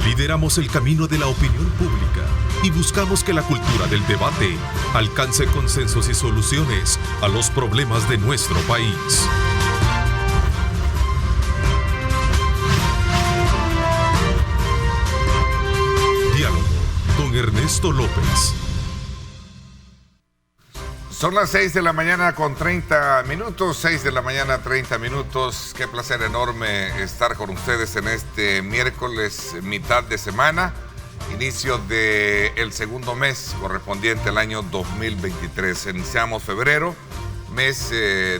Lideramos el camino de la opinión pública y buscamos que la cultura del debate alcance consensos y soluciones a los problemas de nuestro país. Diálogo con Ernesto López. Son las 6 de la mañana con 30 minutos, 6 de la mañana 30 minutos. Qué placer enorme estar con ustedes en este miércoles, mitad de semana, inicio del segundo mes correspondiente al año 2023. Iniciamos febrero, mes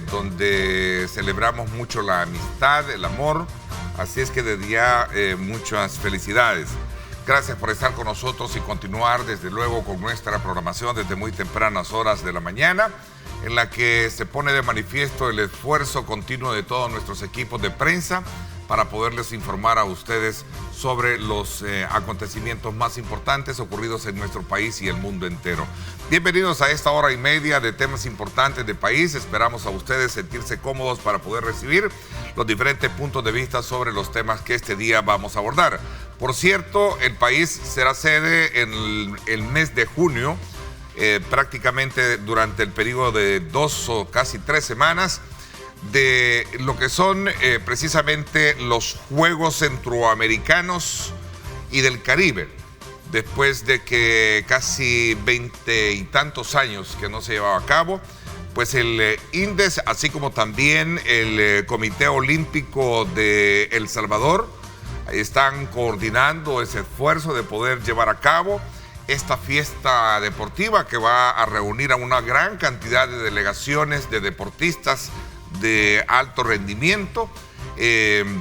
donde celebramos mucho la amistad, el amor, así es que desde ya muchas felicidades. Gracias por estar con nosotros y continuar desde luego con nuestra programación desde muy tempranas horas de la mañana, en la que se pone de manifiesto el esfuerzo continuo de todos nuestros equipos de prensa para poderles informar a ustedes sobre los acontecimientos más importantes ocurridos en nuestro país y el mundo entero. Bienvenidos a esta hora y media de temas importantes del país. Esperamos a ustedes sentirse cómodos para poder recibir los diferentes puntos de vista sobre los temas que este día vamos a abordar. Por cierto, el país será sede en el mes de junio, prácticamente durante el periodo de 2 o casi 3 semanas, de lo que son precisamente los Juegos Centroamericanos y del Caribe, después de que casi 20 y tantos años que no se llevaba a cabo, pues el INDES, así como también el Comité Olímpico de El Salvador, están coordinando ese esfuerzo de poder llevar a cabo esta fiesta deportiva que va a reunir a una gran cantidad de delegaciones de deportistas de alto rendimiento.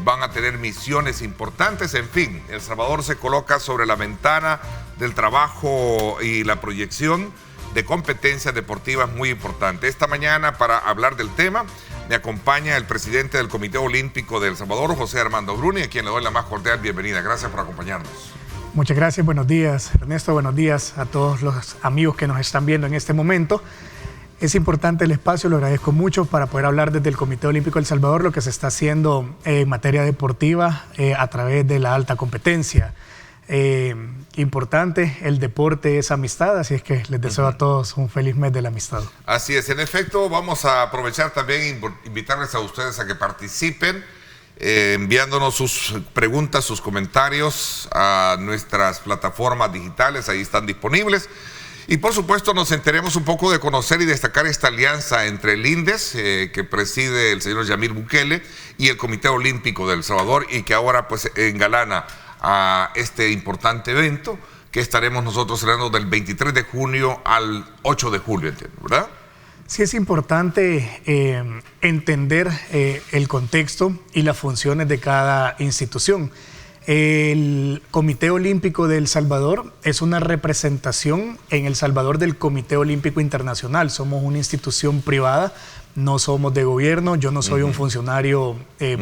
Van a tener misiones importantes. En fin, El Salvador se coloca sobre la ventana del trabajo y la proyección de competencias deportivas muy importantes. Esta mañana, para hablar del tema, me acompaña el presidente del Comité Olímpico de El Salvador, José Armando Bruni, a quien le doy la más cordial bienvenida. Gracias por acompañarnos. Muchas gracias, buenos días, Ernesto, buenos días a todos los amigos que nos están viendo en este momento. Es importante el espacio, lo agradezco mucho para poder hablar desde el Comité Olímpico de El Salvador lo que se está haciendo en materia deportiva a través de la alta competencia. Importante, el deporte es amistad, así es que les deseo a todos un feliz mes de la amistad. Así es, en efecto, vamos a aprovechar también e invitarles a ustedes a que participen, enviándonos sus preguntas, sus comentarios a nuestras plataformas digitales, ahí están disponibles. Y por supuesto nos enteremos un poco de conocer y destacar esta alianza entre el INDES, que preside el señor Yamil Bukele, y el Comité Olímpico de El Salvador, y que ahora pues engalana a este importante evento que estaremos nosotros celebrando del 23 de junio al 8 de julio, entiendo, ¿verdad? Sí, es importante entender el contexto y las funciones de cada institución. El Comité Olímpico de El Salvador es una representación en El Salvador del Comité Olímpico Internacional. Somos una institución privada, no somos de gobierno, yo no soy un funcionario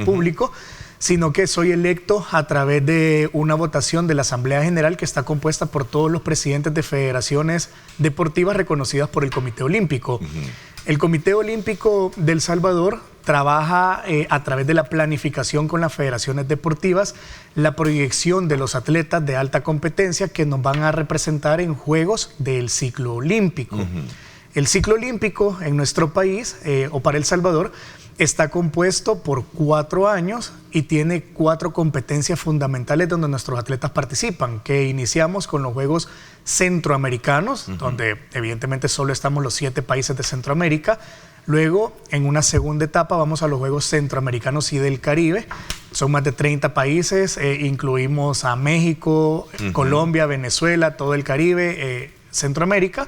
público, sino que soy electo a través de una votación de la Asamblea General que está compuesta por todos los presidentes de federaciones deportivas reconocidas por el Comité Olímpico. El Comité Olímpico de El Salvador trabaja a través de la planificación con las federaciones deportivas, la proyección de los atletas de alta competencia que nos van a representar en Juegos del ciclo olímpico. El ciclo olímpico en nuestro país, o para El Salvador, está compuesto por 4 años y tiene 4 competencias fundamentales donde nuestros atletas participan, que iniciamos con los Juegos Centroamericanos, donde evidentemente solo estamos los 7 países de Centroamérica. Luego, en una segunda etapa, vamos a los Juegos Centroamericanos y del Caribe. Son más de 30 países, incluimos a México, Colombia, Venezuela, todo el Caribe, Centroamérica.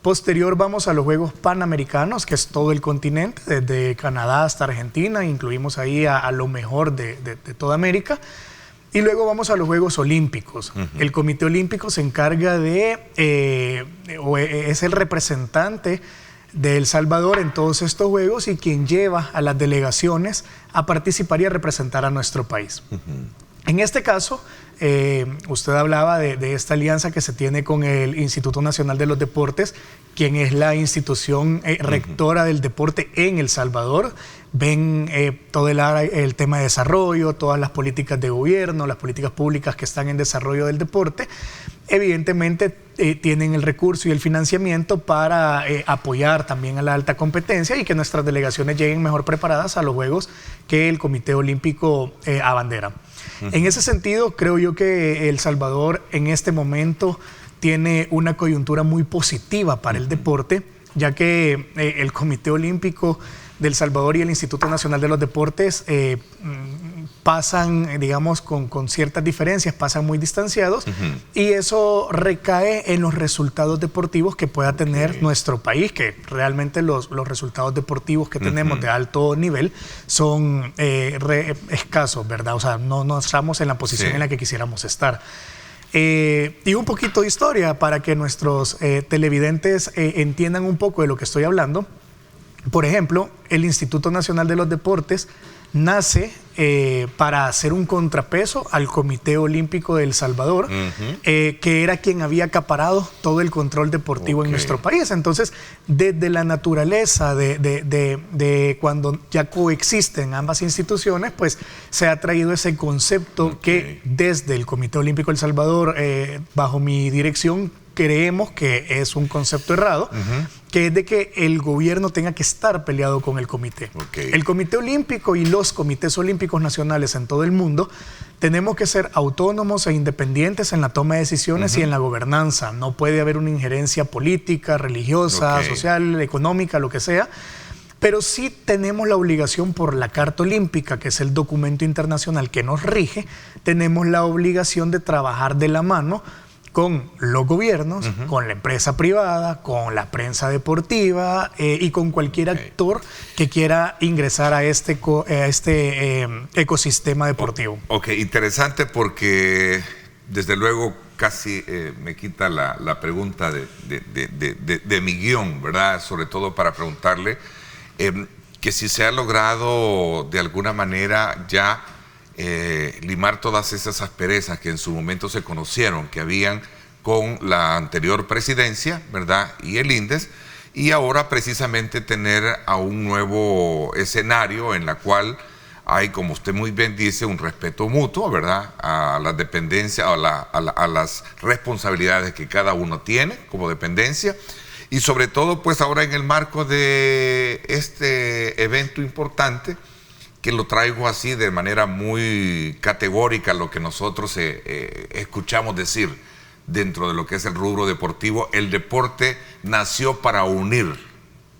Posterior vamos a los Juegos Panamericanos, que es todo el continente, desde Canadá hasta Argentina, incluimos ahí a lo mejor de toda América. Y luego vamos a los Juegos Olímpicos. El Comité Olímpico se encarga es el representante de El Salvador en todos estos Juegos y quien lleva a las delegaciones a participar y a representar a nuestro país. En este caso, usted hablaba de esta alianza que se tiene con el Instituto Nacional de los Deportes, quien es la institución rectora del deporte en El Salvador. Ven todo el tema de desarrollo, todas las políticas de gobierno, las políticas públicas que están en desarrollo del deporte. Evidentemente tienen el recurso y el financiamiento para apoyar también a la alta competencia y que nuestras delegaciones lleguen mejor preparadas a los Juegos que el Comité Olímpico abandera. En ese sentido, creo yo que El Salvador en este momento tiene una coyuntura muy positiva para el deporte, ya que el Comité Olímpico de El Salvador y el Instituto Nacional de los Deportes pasan, digamos, con ciertas diferencias, pasan muy distanciados, y eso recae en los resultados deportivos que pueda tener nuestro país, que realmente los resultados deportivos que tenemos de alto nivel son escasos, ¿verdad? O sea, no estamos en la posición en la que quisiéramos estar. Y un poquito de historia para que nuestros televidentes entiendan un poco de lo que estoy hablando. Por ejemplo, el Instituto Nacional de los Deportes nace para hacer un contrapeso al Comité Olímpico de El Salvador, que era quien había acaparado todo el control deportivo en nuestro país. Entonces, desde la naturaleza de cuando ya coexisten ambas instituciones, pues se ha traído ese concepto que desde el Comité Olímpico de El Salvador, bajo mi dirección, creemos que es un concepto errado, que es de que el gobierno tenga que estar peleado con el comité. El Comité Olímpico y los comités olímpicos nacionales en todo el mundo tenemos que ser autónomos e independientes en la toma de decisiones y en la gobernanza. No puede haber una injerencia política, religiosa, social, económica, lo que sea. Pero sí tenemos la obligación por la Carta Olímpica, que es el documento internacional que nos rige, tenemos la obligación de trabajar de la mano con los gobiernos, con la empresa privada, con la prensa deportiva y con cualquier actor que quiera ingresar a este ecosistema deportivo. Interesante, porque desde luego casi me quita la pregunta de mi guión, ¿verdad? Sobre todo para preguntarle que si se ha logrado de alguna manera ya limar todas esas asperezas que en su momento se conocieron, que habían con la anterior presidencia, ¿verdad? Y el INDES, y ahora precisamente tener a un nuevo escenario en la cual hay, como usted muy bien dice, un respeto mutuo, ¿verdad? A las dependencias, a las responsabilidades que cada uno tiene como dependencia, y sobre todo, pues ahora en el marco de este evento importante, que lo traigo así de manera muy categórica, lo que nosotros escuchamos decir dentro de lo que es el rubro deportivo: el deporte nació para unir,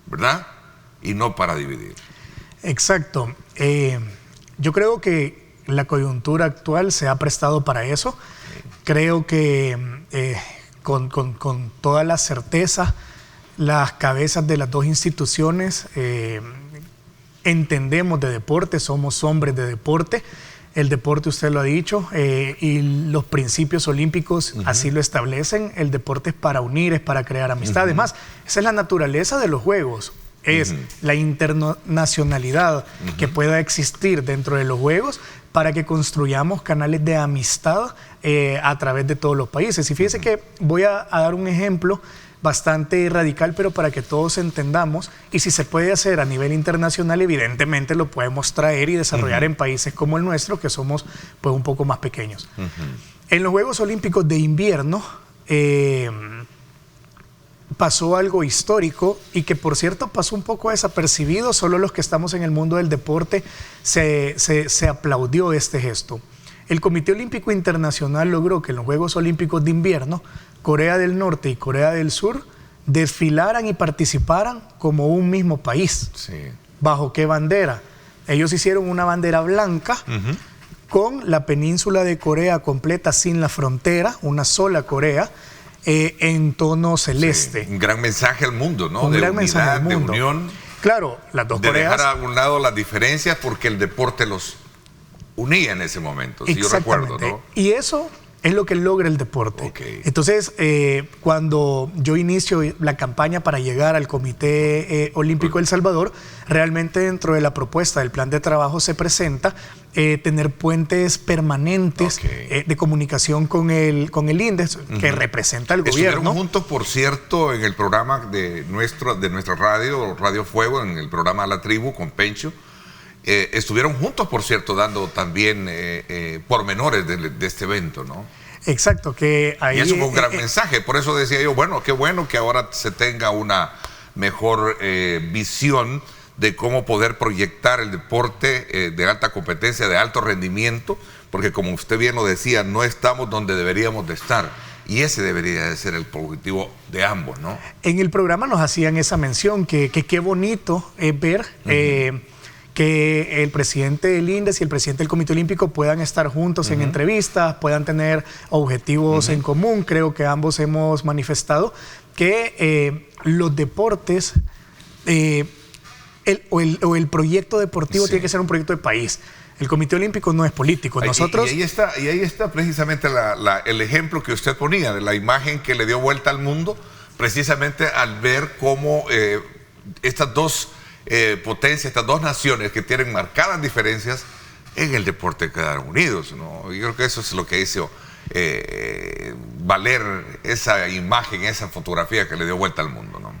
¿verdad? Y no para dividir. Exacto. Yo creo que la coyuntura actual se ha prestado para eso. Creo que con toda la certeza, las cabezas de las dos instituciones entendemos de deporte, somos hombres de deporte. El deporte, usted lo ha dicho, y los principios olímpicos así lo establecen. El deporte es para unir, es para crear amistad. Además, esa es la naturaleza de los Juegos. Es la internacionalidad que pueda existir dentro de los Juegos para que construyamos canales de amistad a través de todos los países. Y fíjese que voy a dar un ejemplo bastante radical, pero para que todos entendamos, y si se puede hacer a nivel internacional, evidentemente lo podemos traer y desarrollar en países como el nuestro, que somos pues un poco más pequeños. En los Juegos Olímpicos de Invierno pasó algo histórico, y que por cierto pasó un poco desapercibido. Solo los que estamos en el mundo del deporte se aplaudió este gesto. El Comité Olímpico Internacional logró que en los Juegos Olímpicos de Invierno Corea del Norte y Corea del Sur desfilaran y participaran como un mismo país. ¿Bajo qué bandera? Ellos hicieron una bandera blanca con la península de Corea completa sin la frontera, una sola Corea, en tono celeste. Un gran mensaje al mundo, ¿no? Un gran mensaje al de mundo. unión. Claro, las dos Coreas. De dejar a un lado las diferencias, porque el deporte los unía en ese momento, si yo recuerdo, ¿no? Y eso es lo que logra el deporte. Okay. Entonces, cuando yo inicio la campaña para llegar al Comité Olímpico de El Salvador, realmente dentro de la propuesta del plan de trabajo se presenta tener puentes permanentes de comunicación con el INDES, que representa al gobierno. Estuvieron juntos, por cierto, en el programa de nuestra radio, Radio Fuego, en el programa La Tribu con Pencho. Estuvieron juntos, por cierto, dando también pormenores de este evento, ¿no? Exacto, que ahí... Y eso fue un gran mensaje, por eso decía yo, bueno, qué bueno que ahora se tenga una mejor visión de cómo poder proyectar el deporte de alta competencia, de alto rendimiento, porque como usted bien lo decía, no estamos donde deberíamos de estar. Y ese debería de ser el objetivo de ambos, ¿no? En el programa nos hacían esa mención, que qué bonito es ver que el presidente del INDES y el presidente del Comité Olímpico puedan estar juntos en entrevistas, puedan tener objetivos en común. Creo que ambos hemos manifestado que los deportes... el proyecto deportivo tiene que ser un proyecto de país. El Comité Olímpico no es político. Nosotros... Y ahí está precisamente el ejemplo que usted ponía, de la imagen que le dio vuelta al mundo, precisamente al ver cómo estas dos potencias, estas dos naciones que tienen marcadas diferencias en el deporte quedaron unidos, ¿no? Yo creo que eso es lo que hizo valer esa imagen, esa fotografía que le dio vuelta al mundo, ¿no?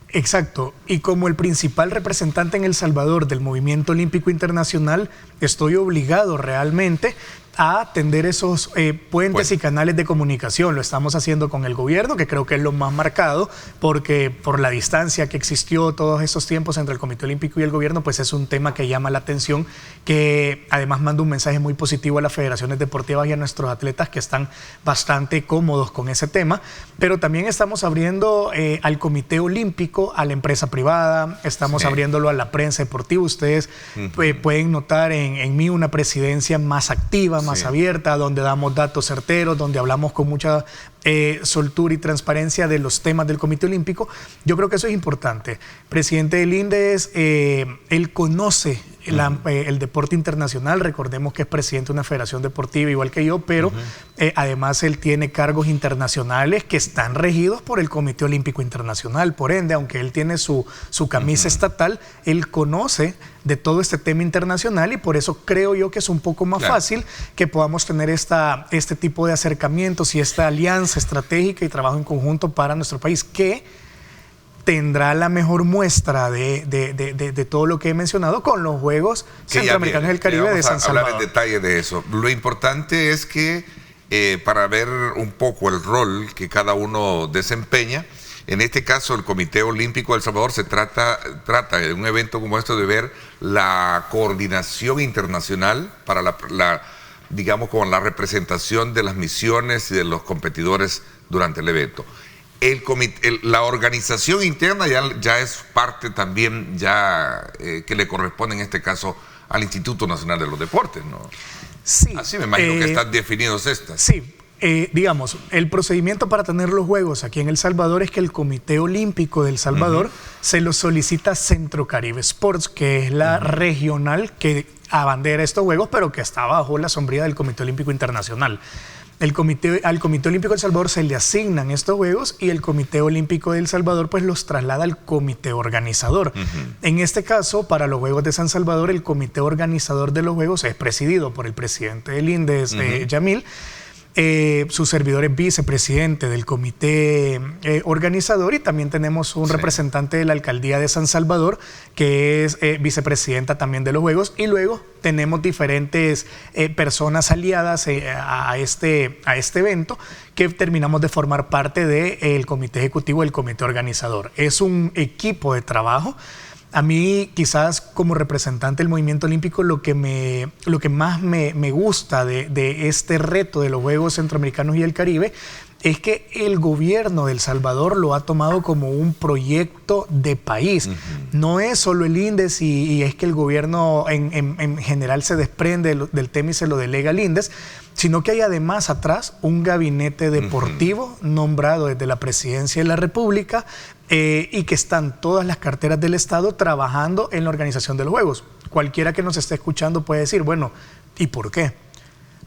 Exacto, y como el principal representante en El Salvador del Movimiento Olímpico Internacional, estoy obligado realmente a tender esos puentes y canales de comunicación. Lo estamos haciendo con el gobierno, que creo que es lo más marcado, porque por la distancia que existió todos esos tiempos entre el Comité Olímpico y el gobierno, pues es un tema que llama la atención, que además manda un mensaje muy positivo a las federaciones deportivas y a nuestros atletas, que están bastante cómodos con ese tema. Pero también estamos abriendo al Comité Olímpico, a la empresa privada, estamos abriéndolo a la prensa deportiva. Ustedes pueden notar en mí una presidencia más activa, más abierta, donde damos datos certeros, donde hablamos con mucha soltura y transparencia de los temas del Comité Olímpico. Yo creo que eso es importante. Presidente del INDES, él conoce el deporte internacional. Recordemos que es presidente de una federación deportiva igual que yo, pero además él tiene cargos internacionales que están regidos por el Comité Olímpico Internacional. Por ende, aunque él tiene su camisa estatal, él conoce de todo este tema internacional, y por eso creo yo que es un poco más fácil que podamos tener este tipo de acercamientos y esta alianza estratégica y trabajo en conjunto para nuestro país, que tendrá la mejor muestra de todo lo que he mencionado con los Juegos Centroamericanos del Caribe de San Salvador. Hablar en detalle de eso. Lo importante es que para ver un poco el rol que cada uno desempeña, en este caso el Comité Olímpico de El Salvador se trata de un evento como este, de ver la coordinación internacional para digamos, con la representación de las misiones y de los competidores durante el evento. La organización interna ya es parte también que le corresponde en este caso al Instituto Nacional de los Deportes, ¿no? Sí. Así me imagino que están definidos estas. Sí. Digamos, el procedimiento para tener los Juegos aquí en El Salvador es que el Comité Olímpico de El Salvador se lo solicita Centro Caribe Sports, que es la regional que abandera estos Juegos, pero que está bajo la sombría del Comité Olímpico Internacional. Al Comité Olímpico de El Salvador se le asignan estos Juegos, y el Comité Olímpico de El Salvador pues los traslada al comité organizador. En este caso, para los Juegos de San Salvador, el comité organizador de los Juegos es presidido por el presidente del INDES, Yamil. Su servidor es vicepresidente del comité organizador, y también tenemos un representante de la alcaldía de San Salvador, que es vicepresidenta también de los Juegos, y luego tenemos diferentes personas aliadas a este evento, que terminamos de formar parte del comité ejecutivo del comité organizador. Es un equipo de trabajo. A mí, quizás como representante del movimiento olímpico, lo que más me gusta de este reto de los Juegos Centroamericanos y el Caribe es que el gobierno de El Salvador lo ha tomado como un proyecto de país. No es solo el INDES y es que el gobierno en general se desprende del tema y se lo delega al INDES, sino que hay además atrás un gabinete deportivo nombrado desde la Presidencia de la República, y que están todas las carteras del Estado trabajando en la organización de los Juegos. Cualquiera que nos esté escuchando puede decir, bueno, ¿y por qué?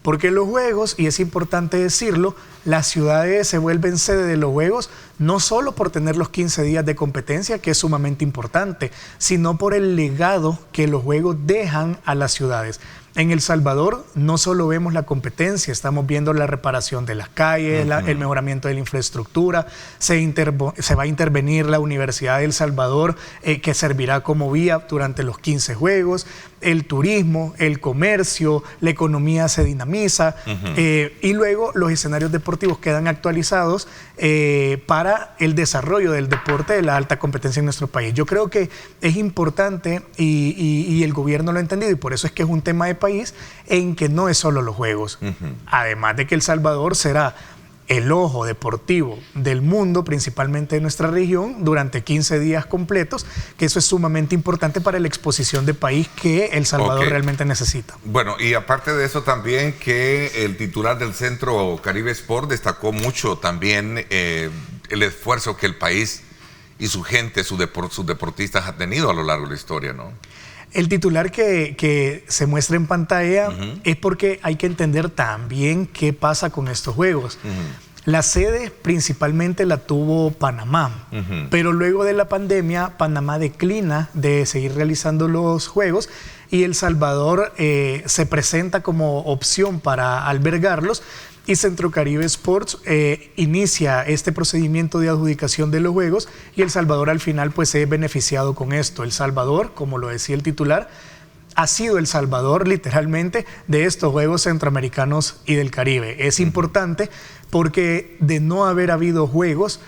Porque los Juegos, y es importante decirlo, las ciudades se vuelven sede de los Juegos no solo por tener los 15 días de competencia, que es sumamente importante, sino por el legado que los Juegos dejan a las ciudades. En El Salvador no solo vemos la competencia, estamos viendo la reparación de las calles, el mejoramiento de la infraestructura, se va a intervenir la Universidad de El Salvador, que servirá como vía durante los 15 Juegos, el turismo, el comercio, la economía se dinamiza, y luego los escenarios deportivos quedan actualizados para el desarrollo del deporte de la alta competencia en nuestro país. Yo creo que es importante y el gobierno lo ha entendido, y por eso es que es un tema de país en que no es solo los Juegos. Además de que El Salvador será el ojo deportivo del mundo, principalmente de nuestra región, durante 15 días completos, que eso es sumamente importante para la exposición de país que El Salvador realmente necesita. Bueno, y aparte de eso también que el titular del Centro Caribe Sport destacó mucho también el esfuerzo que el país y su gente, sus deportistas han tenido a lo largo de la historia, ¿no? El titular que se muestra en pantalla es porque hay que entender también qué pasa con estos Juegos. La sede principalmente la tuvo Panamá, pero luego de la pandemia Panamá declina de seguir realizando los Juegos y El Salvador se presenta como opción para albergarlos. Y Centro Caribe Sports inicia este procedimiento de adjudicación de los Juegos y El Salvador al final pues se ha beneficiado con esto. El Salvador, como lo decía el titular, ha sido El Salvador literalmente de estos Juegos Centroamericanos y del Caribe. Es importante porque de no haber habido Juegos,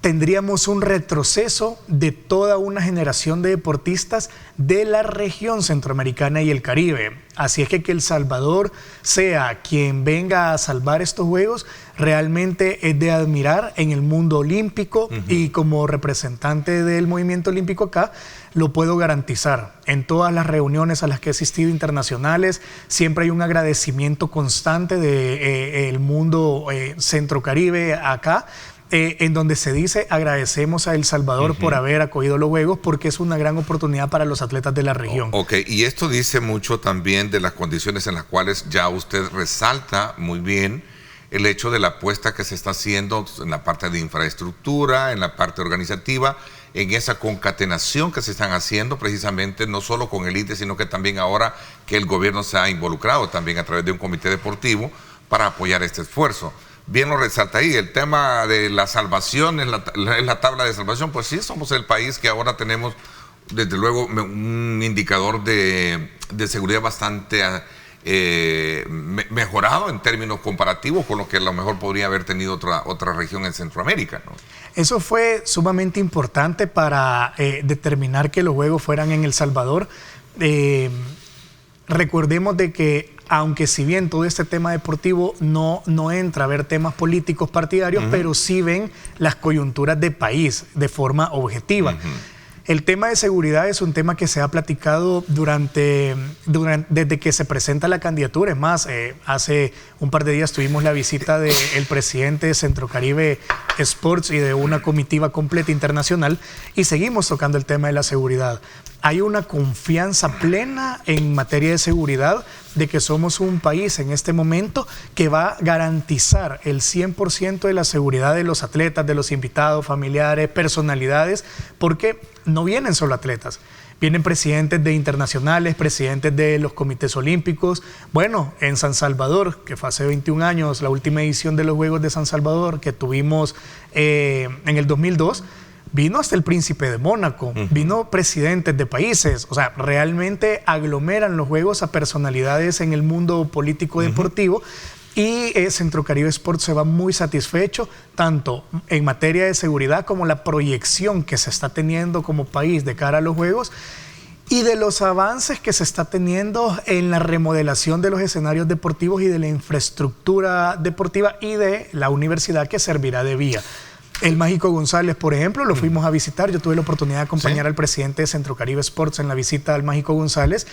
tendríamos un retroceso de toda una generación de deportistas de la región centroamericana y el Caribe. Así es que El Salvador sea quien venga a salvar estos Juegos, realmente es de admirar en el mundo olímpico y como representante del movimiento olímpico acá, lo puedo garantizar. En todas las reuniones a las que he asistido internacionales, siempre hay un agradecimiento constante del mundo centro-caribe acá, en donde se dice agradecemos a El Salvador por haber acogido los Juegos porque es una gran oportunidad para los atletas de la región. Ok, y esto dice mucho también de las condiciones en las cuales ya usted resalta muy bien el hecho de la apuesta que se está haciendo en la parte de infraestructura, en la parte organizativa, en esa concatenación que se están haciendo precisamente no solo con el ITE, sino que también ahora que el gobierno se ha involucrado también a través de un comité deportivo para apoyar este esfuerzo. Bien lo resalta ahí, el tema de la salvación, en la tabla de salvación, pues sí, somos el país que ahora tenemos, desde luego, un indicador de seguridad bastante mejorado en términos comparativos con lo que a lo mejor podría haber tenido otra región en Centroamérica, ¿no? Eso fue sumamente importante para determinar que los Juegos fueran en El Salvador. Recordemos de que aunque si bien todo este tema deportivo no entra a ver temas políticos partidarios, pero sí ven las coyunturas de país de forma objetiva. El tema de seguridad es un tema que se ha platicado desde que se presenta la candidatura. Es más, hace un par de días tuvimos la visita del presidente de Centro Caribe Sports y de una comitiva completa internacional y seguimos tocando el tema de la seguridad. Hay una confianza plena en materia de seguridad de que somos un país en este momento que va a garantizar el 100% de la seguridad de los atletas, de los invitados, familiares, personalidades, porque no vienen solo atletas. Vienen presidentes de internacionales, presidentes de los comités olímpicos. Bueno, en San Salvador, que fue hace 21 años, la última edición de los Juegos de San Salvador que tuvimos en el 2002, vino hasta el príncipe de Mónaco, vino presidentes de países, o sea, realmente aglomeran los Juegos a personalidades en el mundo político deportivo y Centro Caribe Sports se va muy satisfecho, tanto en materia de seguridad como la proyección que se está teniendo como país de cara a los Juegos y de los avances que se está teniendo en la remodelación de los escenarios deportivos y de la infraestructura deportiva y de la universidad que servirá de vía. El Mágico González, por ejemplo, lo fuimos a visitar. Yo tuve la oportunidad de acompañar al presidente de Centro Caribe Sports en la visita al Mágico González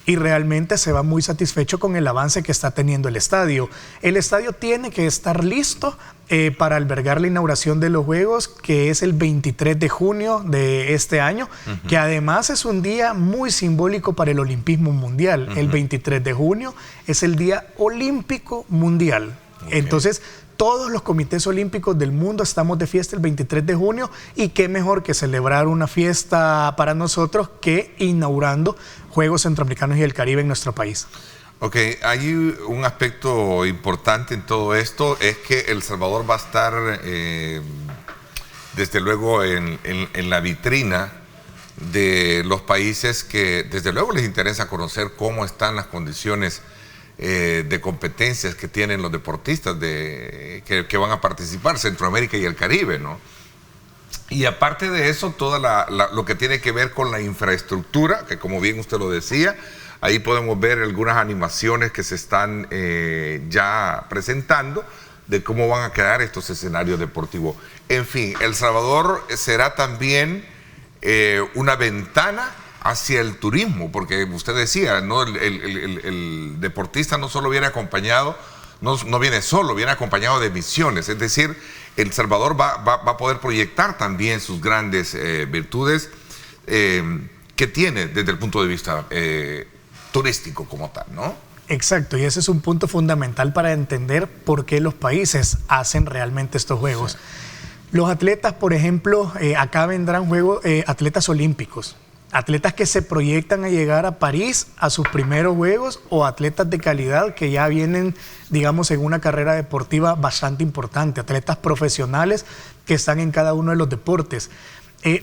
y realmente se va muy satisfecho con el avance que está teniendo el estadio. El estadio tiene que estar listo para albergar la inauguración de los Juegos, que es el 23 de junio de este año, que además es un día muy simbólico para el olimpismo mundial. El 23 de junio es el Día Olímpico Mundial. Entonces, todos los comités olímpicos del mundo estamos de fiesta el 23 de junio y qué mejor que celebrar una fiesta para nosotros que inaugurando Juegos Centroamericanos y del Caribe en nuestro país. Ok, hay un aspecto importante en todo esto, es que El Salvador va a estar desde luego en la vitrina de los países que desde luego les interesa conocer cómo están las condiciones de competencias que tienen los deportistas que van a participar, Centroamérica y el Caribe, ¿no? Y aparte de eso, lo que tiene que ver con la infraestructura, que como bien usted lo decía, ahí podemos ver algunas animaciones que se están ya presentando de cómo van a quedar estos escenarios deportivos. En fin, El Salvador será también una ventana hacia el turismo, porque usted decía, ¿no? El deportista no solo viene acompañado, no viene solo, viene acompañado de misiones, es decir, El Salvador va a poder proyectar también sus grandes virtudes que tiene desde el punto de vista turístico como tal, ¿no? Exacto, y ese es un punto fundamental para entender por qué los países hacen realmente estos Juegos. Sí. Los atletas, por ejemplo, acá vendrán atletas olímpicos, atletas que se proyectan a llegar a París a sus primeros Juegos o atletas de calidad que ya vienen, digamos, en una carrera deportiva bastante importante, atletas profesionales que están en cada uno de los deportes.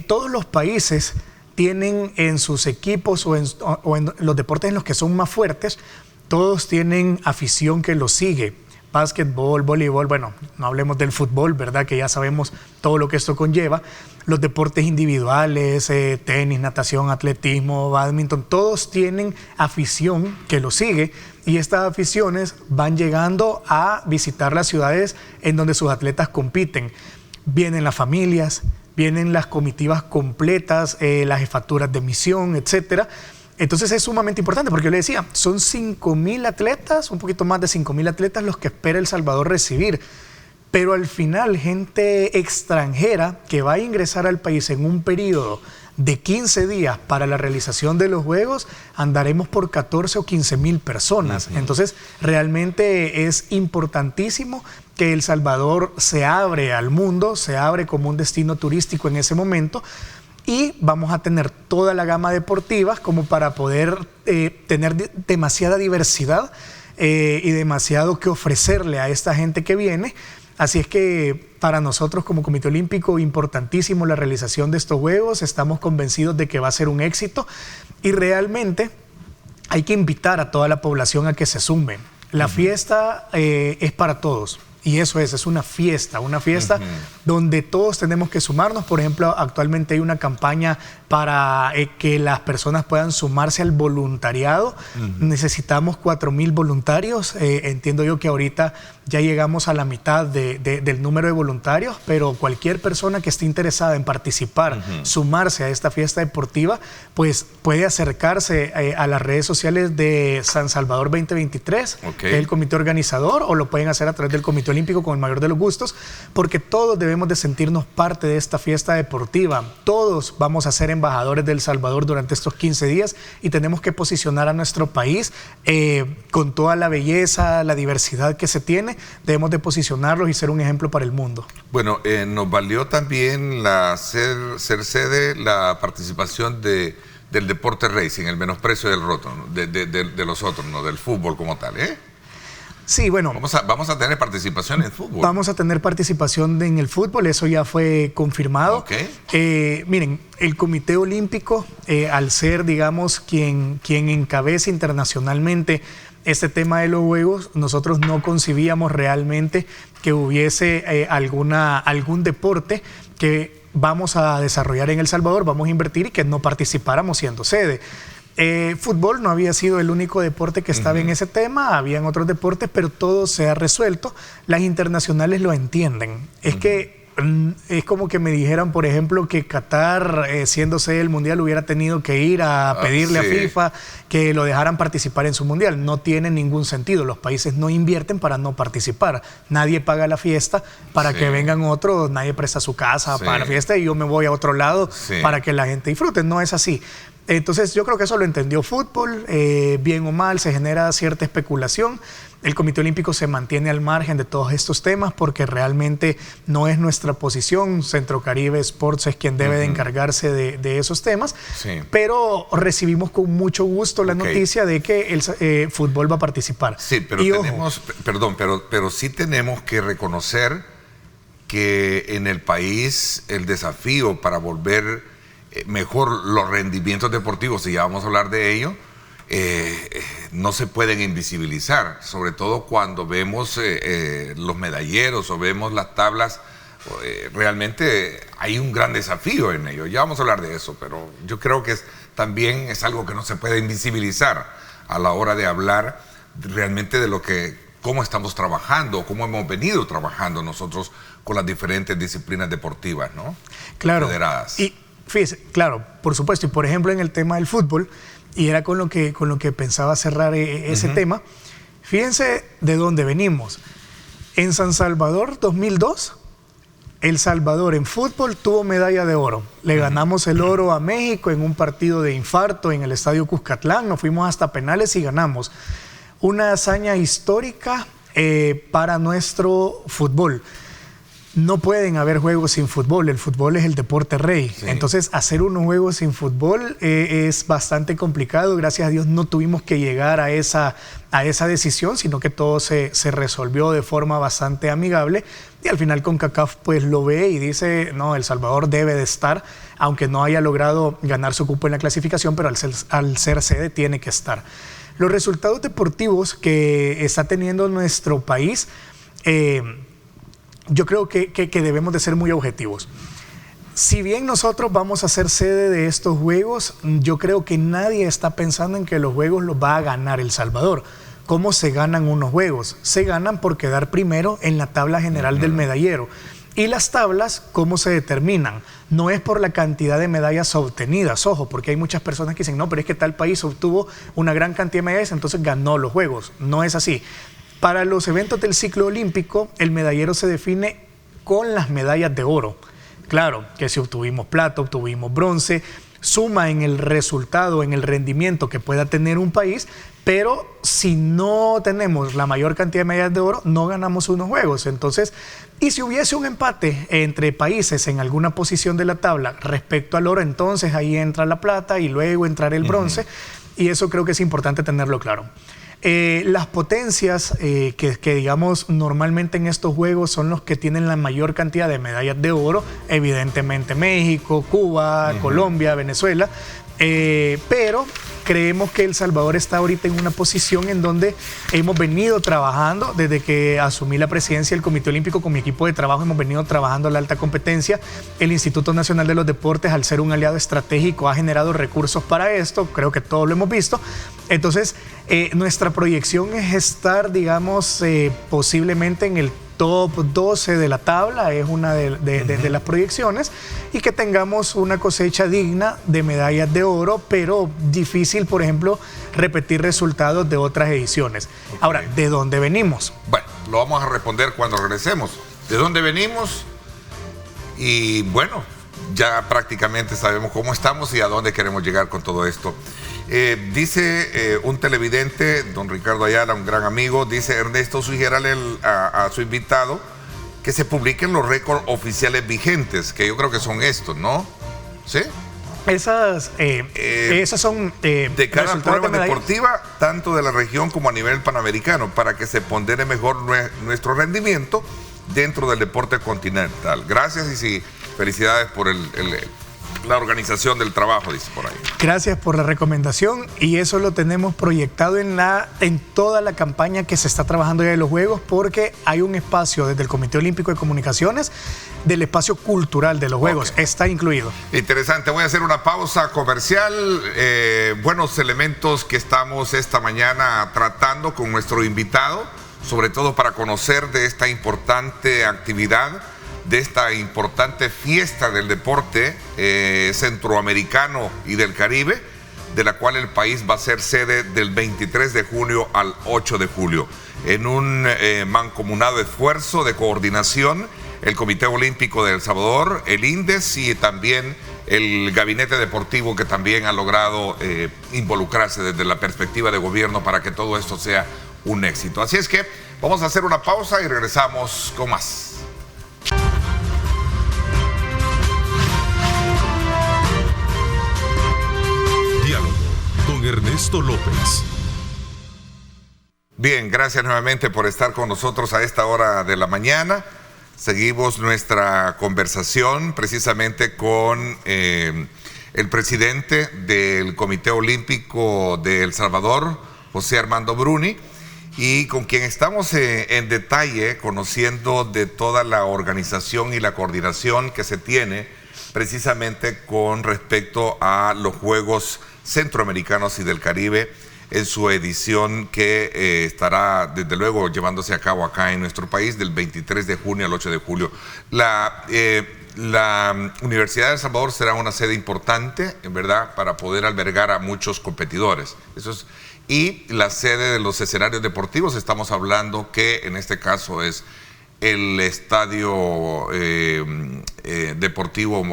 Todos los países tienen en sus equipos o en los deportes en los que son más fuertes, todos tienen afición que los sigue. Básquetbol, voleibol, bueno, no hablemos del fútbol, ¿verdad? Que ya sabemos todo lo que esto conlleva. Los deportes individuales, tenis, natación, atletismo, bádminton, todos tienen afición que los sigue y estas aficiones van llegando a visitar las ciudades en donde sus atletas compiten. Vienen las familias, vienen las comitivas completas, las jefaturas de misión, etcétera. Entonces es sumamente importante porque yo le decía, son 5.000 atletas, un poquito más de 5.000 atletas los que espera El Salvador recibir. Pero al final, gente extranjera que va a ingresar al país en un periodo de 15 días para la realización de los Juegos, andaremos por 14 o 15.000 personas. Entonces, realmente es importantísimo que El Salvador se abre al mundo, se abre como un destino turístico en ese momento, y vamos a tener toda la gama deportiva como para poder tener demasiada diversidad y demasiado que ofrecerle a esta gente que viene. Así es que para nosotros como Comité Olímpico, importantísimo la realización de estos Juegos, estamos convencidos de que va a ser un éxito y realmente hay que invitar a toda la población a que se sume. La fiesta es para todos. Y eso es una fiesta donde todos tenemos que sumarnos. Por ejemplo, actualmente hay una campaña para que las personas puedan sumarse al voluntariado. Necesitamos 4.000 voluntarios. Entiendo yo que ahorita ya llegamos a la mitad del número de voluntarios, pero cualquier persona que esté interesada en participar, sumarse a esta fiesta deportiva, pues puede acercarse a las redes sociales de San Salvador 2023, que es el comité organizador, o lo pueden hacer a través del Comité Olímpico con el mayor de los gustos, porque todos debemos de sentirnos parte de esta fiesta deportiva. Todos vamos a ser embajadores de El Salvador durante estos 15 días y tenemos que posicionar a nuestro país con toda la belleza, la diversidad que se tiene. Debemos de posicionarlos y ser un ejemplo para el mundo. Bueno, nos valió también ser sede la participación del deporte racing, el menosprecio del roto, ¿no? de los otros, ¿no? Del fútbol como tal, ¿eh? Sí, bueno. Vamos a tener participación en el fútbol. Vamos a tener participación en el fútbol, eso ya fue confirmado. Miren, el Comité Olímpico, al ser, digamos, quien encabeza internacionalmente este tema de los Juegos, nosotros no concibíamos realmente que hubiese algún deporte que vamos a desarrollar en El Salvador, vamos a invertir y que no participáramos siendo sede. Fútbol no había sido el único deporte que estaba en ese tema, habían otros deportes, pero todo se ha resuelto. Las internacionales lo entienden. Es que es como que me dijeran, por ejemplo, que Qatar, siendo sede del Mundial, hubiera tenido que ir a pedirle a FIFA que lo dejaran participar en su Mundial. No tiene ningún sentido. Los países no invierten para no participar. Nadie paga la fiesta para que vengan otros, nadie presta su casa para la fiesta y yo me voy a otro lado para que la gente disfrute. No es así. Entonces yo creo que eso lo entendió fútbol, bien o mal, se genera cierta especulación. El Comité Olímpico se mantiene al margen de todos estos temas porque realmente no es nuestra posición. Centro Caribe Sports es quien debe de encargarse de esos temas, pero recibimos con mucho gusto la noticia de que el fútbol va a participar. Sí, pero pero sí tenemos que reconocer que en el país el desafío para volver mejor los rendimientos deportivos, y ya vamos a hablar de ello, no se pueden invisibilizar, sobre todo cuando vemos los medalleros o vemos las tablas. Realmente hay un gran desafío en ello, ya vamos a hablar de eso, pero yo creo que también es algo que no se puede invisibilizar a la hora de hablar realmente de cómo estamos trabajando, cómo hemos venido trabajando nosotros con las diferentes disciplinas deportivas, ¿no? Claro. Federadas. Y fíjese, claro, por supuesto, y por ejemplo en el tema del fútbol, y era con lo que pensaba cerrar ese tema, fíjense de dónde venimos. En San Salvador 2002, El Salvador en fútbol tuvo medalla de oro. Le ganamos el oro a México en un partido de infarto en el Estadio Cuscatlán, nos fuimos hasta penales y ganamos. Una hazaña histórica para nuestro fútbol. No pueden haber juegos sin fútbol, el fútbol es el deporte rey. Entonces, hacer unos juegos sin fútbol es bastante complicado. Gracias a Dios no tuvimos que llegar a esa decisión, sino que todo se resolvió de forma bastante amigable. Y al final CONCACAF pues lo ve y dice, no, El Salvador debe de estar, aunque no haya logrado ganar su cupo en la clasificación, pero al ser sede tiene que estar. Los resultados deportivos que está teniendo nuestro país, yo creo que debemos de ser muy objetivos. Si bien nosotros vamos a ser sede de estos juegos, yo creo que nadie está pensando en que los juegos los va a ganar El Salvador. ¿Cómo se ganan unos juegos? Se ganan por quedar primero en la tabla general del medallero. Y las tablas, ¿cómo se determinan? No es por la cantidad de medallas obtenidas, ojo, porque hay muchas personas que dicen, no, pero es que tal país obtuvo una gran cantidad de medallas, entonces ganó los juegos. No es así. Para los eventos del ciclo olímpico, el medallero se define con las medallas de oro. Claro, que si obtuvimos plata, obtuvimos bronce, suma en el resultado, en el rendimiento que pueda tener un país, pero si no tenemos la mayor cantidad de medallas de oro, no ganamos unos juegos. Entonces, y si hubiese un empate entre países en alguna posición de la tabla respecto al oro, entonces ahí entra la plata y luego entrará el bronce, y eso creo que es importante tenerlo claro. Las potencias que digamos normalmente en estos juegos son los que tienen la mayor cantidad de medallas de oro, evidentemente México, Cuba, Colombia, Venezuela, pero creemos que El Salvador está ahorita en una posición en donde hemos venido trabajando desde que asumí la presidencia del Comité Olímpico con mi equipo de trabajo, hemos venido trabajando la alta competencia. El Instituto Nacional de los Deportes, al ser un aliado estratégico, ha generado recursos para esto, creo que todos lo hemos visto. Entonces, nuestra proyección es estar, digamos, posiblemente en el top 12 de la tabla, es una de las proyecciones, y que tengamos una cosecha digna de medallas de oro, pero difícil, por ejemplo, repetir resultados de otras ediciones. Ahora, ¿de dónde venimos? Bueno, lo vamos a responder cuando regresemos. ¿De dónde venimos? Y bueno, ya prácticamente sabemos cómo estamos y a dónde queremos llegar con todo esto. Dice un televidente, don Ricardo Ayala, un gran amigo, dice: Ernesto, sugiérale a su invitado que se publiquen los récords oficiales vigentes, que yo creo que son estos, ¿no? ¿Sí? Esas son de cada prueba deportiva, tanto de la región como a nivel panamericano, para que se pondere mejor nuestro rendimiento dentro del deporte continental. Gracias y sí, felicidades por la organización del trabajo, dice por ahí. Gracias por la recomendación, y eso lo tenemos proyectado en toda la campaña que se está trabajando ya de los Juegos, porque hay un espacio desde el Comité Olímpico de Comunicaciones del espacio cultural de los Juegos, está incluido. Interesante, voy a hacer una pausa comercial. Buenos elementos que estamos esta mañana tratando con nuestro invitado, sobre todo para conocer de esta importante actividad de esta importante fiesta del deporte centroamericano y del Caribe, de la cual el país va a ser sede del 23 de junio al 8 de julio. En un mancomunado esfuerzo de coordinación, el Comité Olímpico de El Salvador, el INDES y también el Gabinete Deportivo, que también ha logrado involucrarse desde la perspectiva de gobierno para que todo esto sea un éxito. Así es que vamos a hacer una pausa y regresamos con más. Diálogo con Ernesto López. Bien, gracias nuevamente por estar con nosotros a esta hora de la mañana. Seguimos nuestra conversación precisamente con el presidente del Comité Olímpico de El Salvador, José Armando Bruni, y con quien estamos en detalle conociendo de toda la organización y la coordinación que se tiene precisamente con respecto a los Juegos Centroamericanos y del Caribe en su edición que estará desde luego llevándose a cabo acá en nuestro país del 23 de junio al 8 de julio. La Universidad de El Salvador será una sede importante, en verdad, para poder albergar a muchos competidores. Y la sede de los escenarios deportivos, estamos hablando que en este caso es el Estadio Deportivo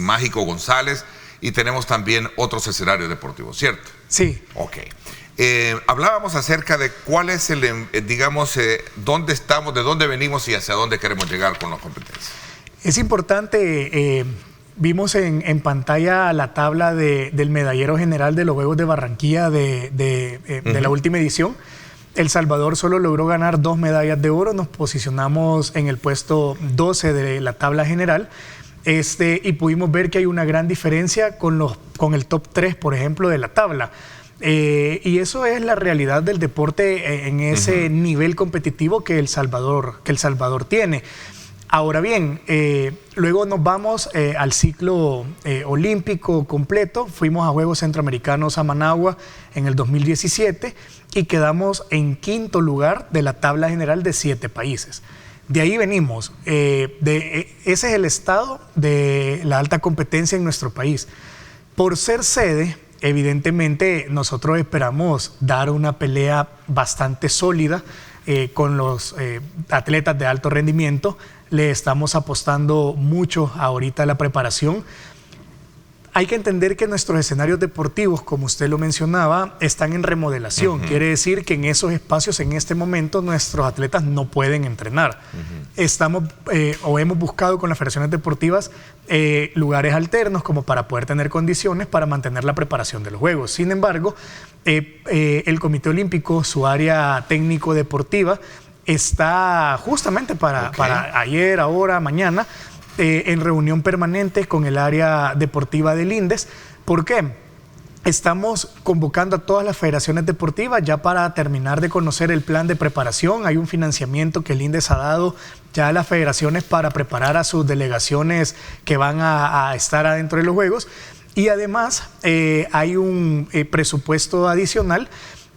Mágico González, y tenemos también otros escenarios deportivos, ¿cierto? Sí. Ok. Hablábamos acerca de cuál es dónde estamos, de dónde venimos y hacia dónde queremos llegar con las competencias. Es importante, vimos en pantalla la tabla del medallero general de los Juegos de Barranquilla de la última edición. El Salvador solo logró ganar 2 medallas de oro, nos posicionamos en el puesto 12 de la tabla general. Y pudimos ver que hay una gran diferencia con el top 3, por ejemplo, de la tabla. Y eso es la realidad del deporte en ese nivel competitivo que El Salvador tiene. Ahora bien, luego nos vamos al ciclo olímpico completo. Fuimos a Juegos Centroamericanos a Managua en el 2017 y quedamos en 5º lugar de la tabla general de 7 países. De ahí venimos. Ese es el estado de la alta competencia en nuestro país. Por ser sede, evidentemente nosotros esperamos dar una pelea bastante sólida con los atletas de alto rendimiento. Le estamos apostando mucho ahorita a la preparación. Hay que entender que nuestros escenarios deportivos, como usted lo mencionaba, están en remodelación. Quiere decir que en esos espacios, en este momento, nuestros atletas no pueden entrenar. Hemos buscado con las federaciones deportivas lugares alternos como para poder tener condiciones para mantener la preparación de los Juegos. Sin embargo, el Comité Olímpico, su área técnico-deportiva, está justamente para ayer, ahora, mañana, en reunión permanente con el área deportiva del INDES. ¿Por qué? Estamos convocando a todas las federaciones deportivas ya para terminar de conocer el plan de preparación. Hay un financiamiento que el INDES ha dado ya a las federaciones para preparar a sus delegaciones que van a estar adentro de los Juegos. Y además hay un presupuesto adicional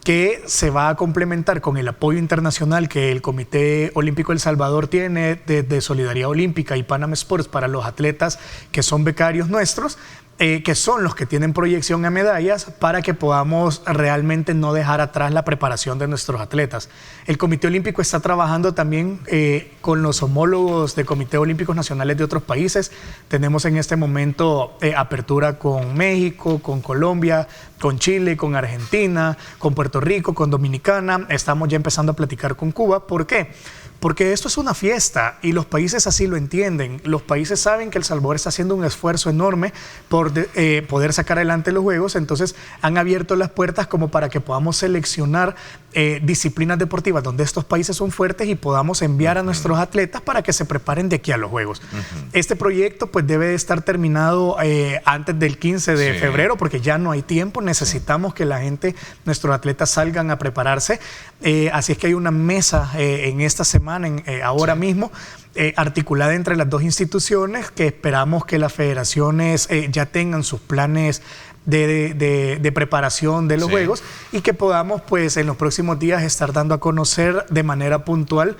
que se va a complementar con el apoyo internacional que el Comité Olímpico El Salvador tiene de Solidaridad Olímpica y Panam Sports para los atletas que son becarios nuestros, que son los que tienen proyección a medallas, para que podamos realmente no dejar atrás la preparación de nuestros atletas. El Comité Olímpico está trabajando también con los homólogos de Comités Olímpicos Nacionales de otros países. Tenemos en este momento apertura con México, con Colombia, con Chile, con Argentina, con Puerto Rico, con Dominicana. Estamos ya empezando a platicar con Cuba. ¿Por qué? Porque esto es una fiesta y los países así lo entienden. Los países saben que El Salvador está haciendo un esfuerzo enorme por poder sacar adelante los Juegos, entonces han abierto las puertas como para que podamos seleccionar disciplinas deportivas donde estos países son fuertes y podamos enviar a nuestros atletas para que se preparen de aquí a los Juegos. Este proyecto pues debe estar terminado antes del 15 de febrero, porque ya no hay tiempo, necesitamos que la gente, nuestros atletas salgan a prepararse. Así es que hay una mesa en esta semana, ahora mismo, articulada entre las dos instituciones, que esperamos que las federaciones ya tengan sus planes de preparación de los juegos y que podamos pues en los próximos días estar dando a conocer de manera puntual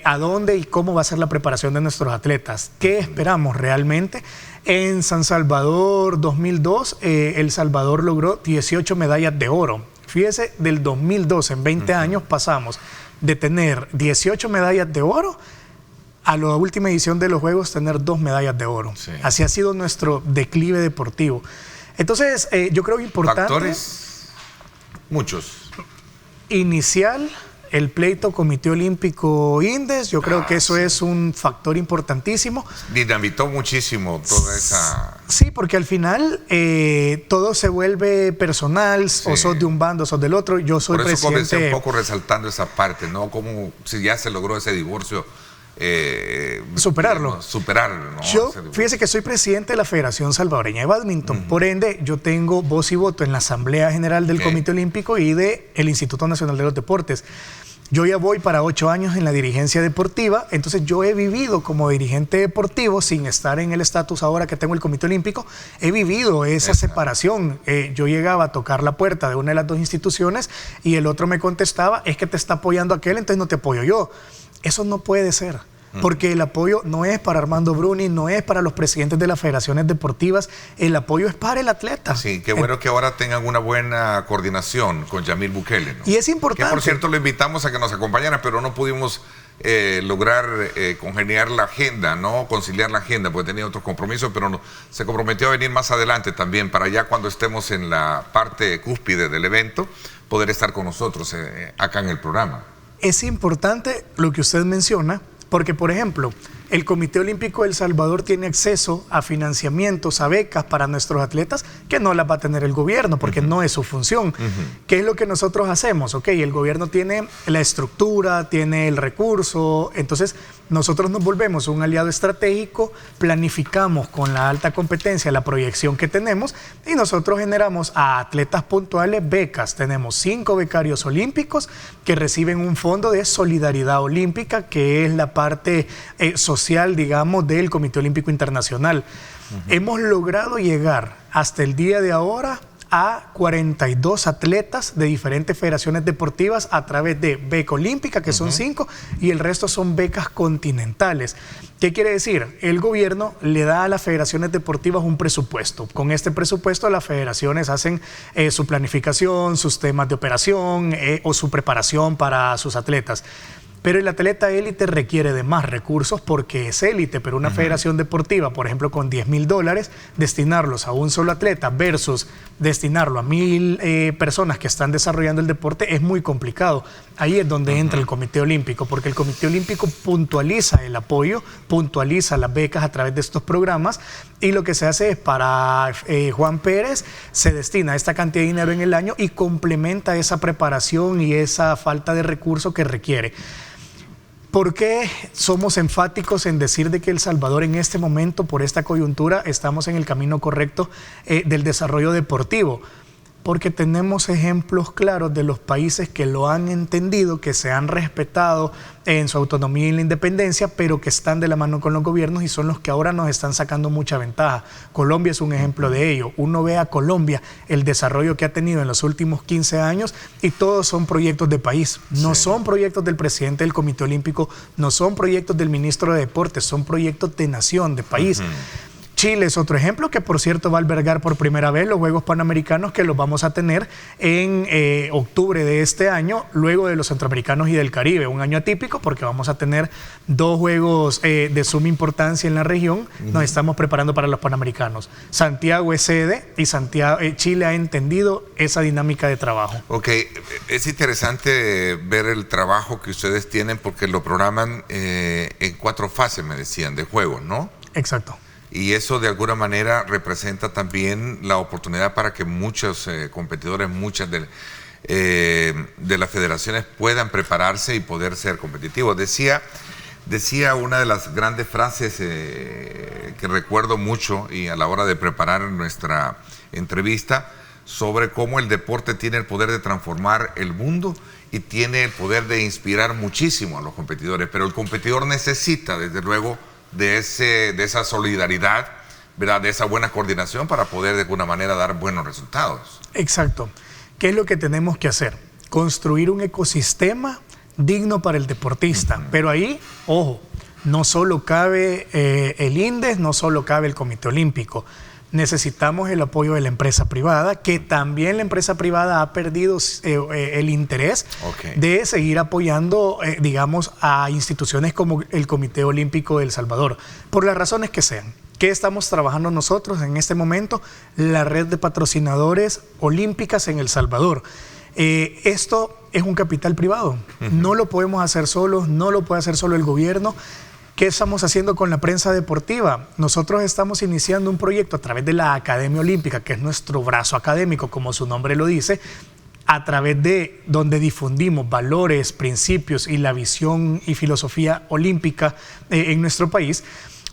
a dónde y cómo va a ser la preparación de nuestros atletas. ¿Qué esperamos realmente? En San Salvador 2002, El Salvador logró 18 medallas de oro. Fíjese, del 2002, en 20 años pasamos de tener 18 medallas de oro a la última edición de los Juegos tener 2 medallas de oro. Sí. Así ha sido nuestro declive deportivo. Entonces, yo creo que importante... Factores, muchos. Inicial, el pleito Comité Olímpico Indes, yo creo que eso es un factor importantísimo. Dinamitó muchísimo toda esa... Sí, porque al final todo se vuelve personal, o sos de un bando, sos del otro. Yo soy presidente... Por eso comencé un poco resaltando esa parte, ¿no? Como si ya se logró ese divorcio... superarlo. ¿No? Yo, fíjese que soy presidente de la Federación Salvadoreña de Bádminton, por ende yo tengo voz y voto en la Asamblea General del Comité Olímpico y del Instituto Nacional de los Deportes. Yo ya voy para 8 años en la dirigencia deportiva, entonces yo he vivido como dirigente deportivo, sin estar en el estatus ahora que tengo el Comité Olímpico, he vivido esa separación. Yo llegaba a tocar la puerta de una de las dos instituciones y el otro me contestaba, es que te está apoyando aquel, entonces no te apoyo yo. Eso no puede ser, porque el apoyo no es para Armando Bruni, no es para los presidentes de las federaciones deportivas, el apoyo es para el atleta. Sí, qué bueno que ahora tengan una buena coordinación con Yamil Bukele, ¿no? Y es importante. Que por cierto lo invitamos a que nos acompañara, pero no pudimos lograr congeniar la agenda, ¿no? Conciliar la agenda, porque tenía otros compromisos, pero no, se comprometió a venir más adelante también, para ya cuando estemos en la parte cúspide del evento, poder estar con nosotros acá en el programa. Es importante lo que usted menciona, porque, por ejemplo, el Comité Olímpico de El Salvador tiene acceso a financiamientos, a becas para nuestros atletas que no las va a tener el gobierno, porque no es su función. ¿Qué es lo que nosotros hacemos? Ok, el gobierno tiene la estructura, tiene el recurso, entonces nosotros nos volvemos un aliado estratégico, planificamos con la alta competencia la proyección que tenemos y nosotros generamos a atletas puntuales becas. Tenemos 5 becarios olímpicos que reciben un fondo de solidaridad olímpica, que es la parte social, digamos, del Comité Olímpico Internacional. Hemos logrado llegar hasta el día de ahora a 42 atletas de diferentes federaciones deportivas a través de beca olímpica, que son 5, y el resto son becas continentales. ¿Qué quiere decir? El gobierno le da a las federaciones deportivas un presupuesto. Con este presupuesto las federaciones hacen su planificación, sus temas de operación o su preparación para sus atletas. Pero el atleta élite requiere de más recursos porque es élite, pero una federación deportiva, por ejemplo, con $10,000, destinarlos a un solo atleta versus destinarlo a 1,000 personas que están desarrollando el deporte es muy complicado. Ahí es donde entra el Comité Olímpico, porque el Comité Olímpico puntualiza el apoyo, puntualiza las becas a través de estos programas, y lo que se hace es para Juan Pérez, se destina esta cantidad de dinero en el año y complementa esa preparación y esa falta de recursos que requiere. ¿Por qué somos enfáticos en decir de que El Salvador en este momento, por esta coyuntura, estamos en el camino correcto del desarrollo deportivo? Porque tenemos ejemplos claros de los países que lo han entendido, que se han respetado en su autonomía y en la independencia, pero que están de la mano con los gobiernos y son los que ahora nos están sacando mucha ventaja. Colombia es un ejemplo de ello. Uno ve a Colombia, el desarrollo que ha tenido en los últimos 15 años, y todos son proyectos de país. No son proyectos del presidente del Comité Olímpico, no son proyectos del ministro de Deportes, son proyectos de nación, de país. Chile es otro ejemplo que, por cierto, va a albergar por primera vez los Juegos Panamericanos, que los vamos a tener en octubre de este año, luego de los Centroamericanos y del Caribe. Un año atípico porque vamos a tener 2 juegos de suma importancia en la región. Nos estamos preparando para los Panamericanos. Santiago es sede y Chile ha entendido esa dinámica de trabajo. Ok, es interesante ver el trabajo que ustedes tienen porque lo programan en 4 fases, me decían, de juegos, ¿no? Exacto. Y eso de alguna manera representa también la oportunidad para que muchos competidores, muchas de las federaciones puedan prepararse y poder ser competitivos. Decía una de las grandes frases que recuerdo mucho y a la hora de preparar nuestra entrevista, sobre cómo el deporte tiene el poder de transformar el mundo y tiene el poder de inspirar muchísimo a los competidores, pero el competidor necesita, desde luego, de esa solidaridad ¿verdad?, de esa buena coordinación para poder de alguna manera dar buenos resultados. Exacto. ¿Qué es lo que tenemos que hacer? Construir un ecosistema digno para el deportista. Pero ahí, ojo, no solo cabe el INDES, no solo cabe el Comité Olímpico. Necesitamos el apoyo de la empresa privada, que también la empresa privada ha perdido el interés de seguir apoyando, digamos, a instituciones como el Comité Olímpico de El Salvador, por las razones que sean. ¿Qué estamos trabajando nosotros en este momento? La red de patrocinadores olímpicas en El Salvador. Esto es un capital privado. No lo podemos hacer solos, no lo puede hacer solo el gobierno. ¿Qué estamos haciendo con la prensa deportiva? Nosotros estamos iniciando un proyecto a través de la Academia Olímpica, que es nuestro brazo académico, como su nombre lo dice, a través de donde difundimos valores, principios y la visión y filosofía olímpica en nuestro país.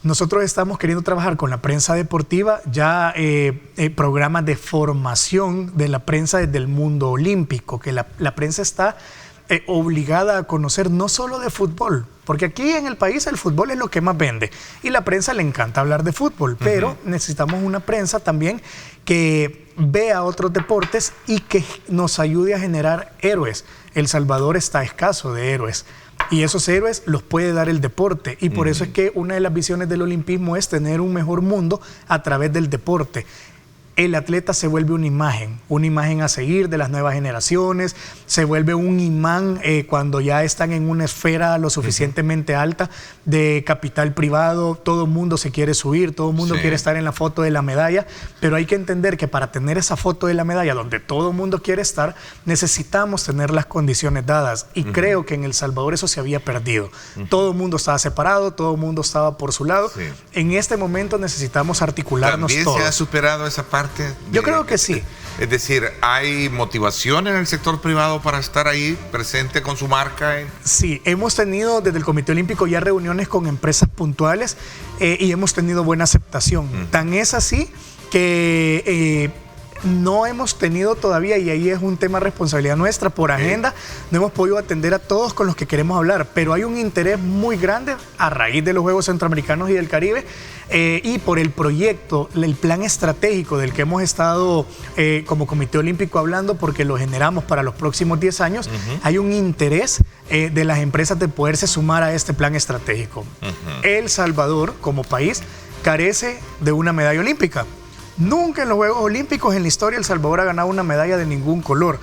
Nosotros estamos queriendo trabajar con la prensa deportiva, ya programas de formación de la prensa desde el mundo olímpico, que la prensa está obligada a conocer no solo de fútbol, porque aquí en el país el fútbol es lo que más vende y la prensa le encanta hablar de fútbol, pero necesitamos una prensa también que vea otros deportes y que nos ayude a generar héroes. El Salvador está escaso de héroes. Y esos héroes los puede dar el deporte. Y por eso es que una de las visiones del olimpismo es tener un mejor mundo a través del deporte. El atleta se vuelve una imagen a seguir de las nuevas generaciones, se vuelve un imán cuando ya están en una esfera lo suficientemente alta de capital privado, todo el mundo se quiere subir, todo el mundo quiere estar en la foto de la medalla, pero hay que entender que para tener esa foto de la medalla donde todo el mundo quiere estar, necesitamos tener las condiciones dadas y creo que en El Salvador eso se había perdido. Todo el mundo estaba separado, todo el mundo estaba por su lado. En este momento necesitamos articularnos todos. ¿También se ha superado esa parte? Yo creo que sí. Es decir, ¿hay motivación en el sector privado para estar ahí presente con su marca? Sí, hemos tenido desde el Comité Olímpico ya reuniones con empresas puntuales y hemos tenido buena aceptación. Tan es así que no hemos tenido todavía, y ahí es un tema de responsabilidad nuestra, por agenda, no hemos podido atender a todos con los que queremos hablar, pero hay un interés muy grande a raíz de los Juegos Centroamericanos y del Caribe y por el proyecto, el plan estratégico del que hemos estado como Comité Olímpico hablando, porque lo generamos para los próximos 10 años, hay un interés de las empresas de poderse sumar a este plan estratégico. El Salvador, como país, carece de una medalla olímpica. Nunca en los Juegos Olímpicos en la historia El Salvador ha ganado una medalla de ningún color.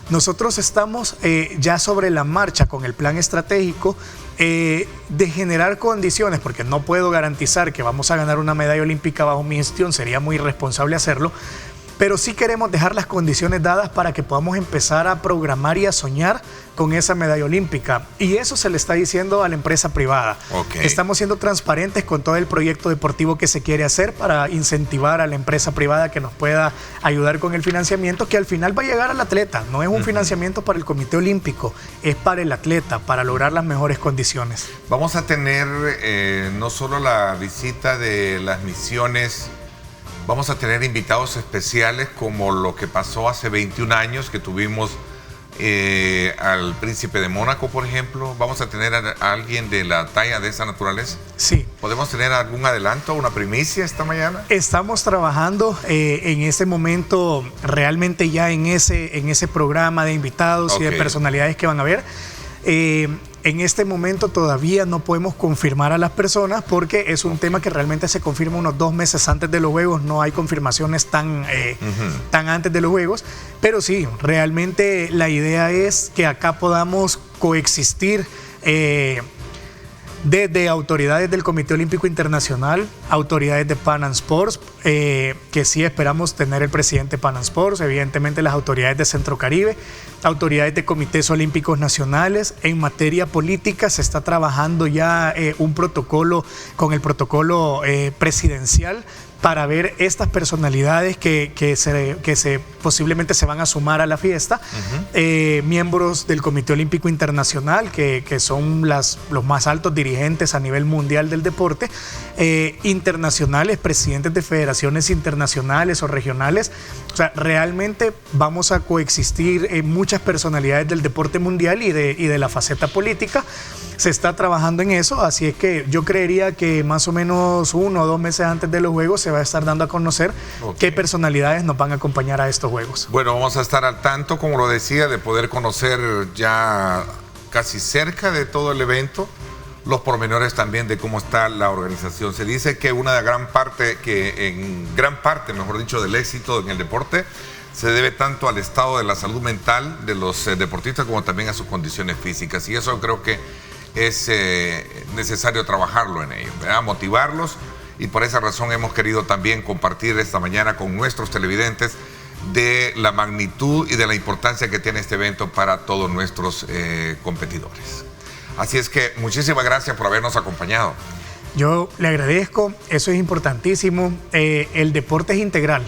Nosotros estamos ya sobre la marcha con el plan estratégico de generar condiciones, porque no puedo garantizar que vamos a ganar una medalla olímpica bajo mi gestión, sería muy irresponsable hacerlo, pero sí queremos dejar las condiciones dadas para que podamos empezar a programar y a soñar con esa medalla olímpica. Y eso se le está diciendo a la empresa privada. Estamos siendo transparentes con todo el proyecto deportivo que se quiere hacer para incentivar a la empresa privada que nos pueda ayudar con el financiamiento, que al final va a llegar al atleta. No es un financiamiento para el Comité Olímpico, es para el atleta, para lograr las mejores condiciones. Vamos a tener no solo la visita de las misiones, vamos a tener invitados especiales como lo que pasó hace 21 años que tuvimos al príncipe de Mónaco, por ejemplo. Vamos a tener a alguien de la talla de esa naturaleza. Sí. ¿Podemos tener algún adelanto, una primicia esta mañana? Estamos trabajando en ese momento realmente ya en ese programa de invitados y de personalidades que van a ver. En este momento todavía no podemos confirmar a las personas porque es un tema que realmente se confirma unos 2 meses antes de los Juegos, no hay confirmaciones tan antes de los Juegos, pero sí, realmente la idea es que acá podamos coexistir desde autoridades del Comité Olímpico Internacional, autoridades de Pan Am Sports, que sí esperamos tener el presidente de Pan Am Sports, evidentemente las autoridades de Centro Caribe, autoridades de comités olímpicos nacionales. En materia política se está trabajando ya un protocolo con el protocolo presidencial para ver estas personalidades que posiblemente se van a sumar a la fiesta, miembros del Comité Olímpico Internacional, que son los más altos dirigentes a nivel mundial del deporte, internacionales, presidentes de federaciones situaciones internacionales o regionales. O sea, realmente vamos a coexistir muchas personalidades del deporte mundial y de la faceta política. Se está trabajando en eso, así es que yo creería que más o menos 1 o 2 meses antes de los Juegos se va a estar dando a conocer qué personalidades nos van a acompañar a estos Juegos. Bueno, vamos a estar al tanto, como lo decía, de poder conocer ya casi cerca de todo el evento los pormenores también de cómo está la organización. Se dice que en gran parte, mejor dicho, del éxito en el deporte se debe tanto al estado de la salud mental de los deportistas como también a sus condiciones físicas, y eso creo que es necesario trabajarlo en ellos, ¿verdad? Motivarlos, y por esa razón hemos querido también compartir esta mañana con nuestros televidentes de la magnitud y de la importancia que tiene este evento para todos nuestros competidores. Así es que muchísimas gracias por habernos acompañado. Yo le agradezco, eso es importantísimo. El deporte es integral.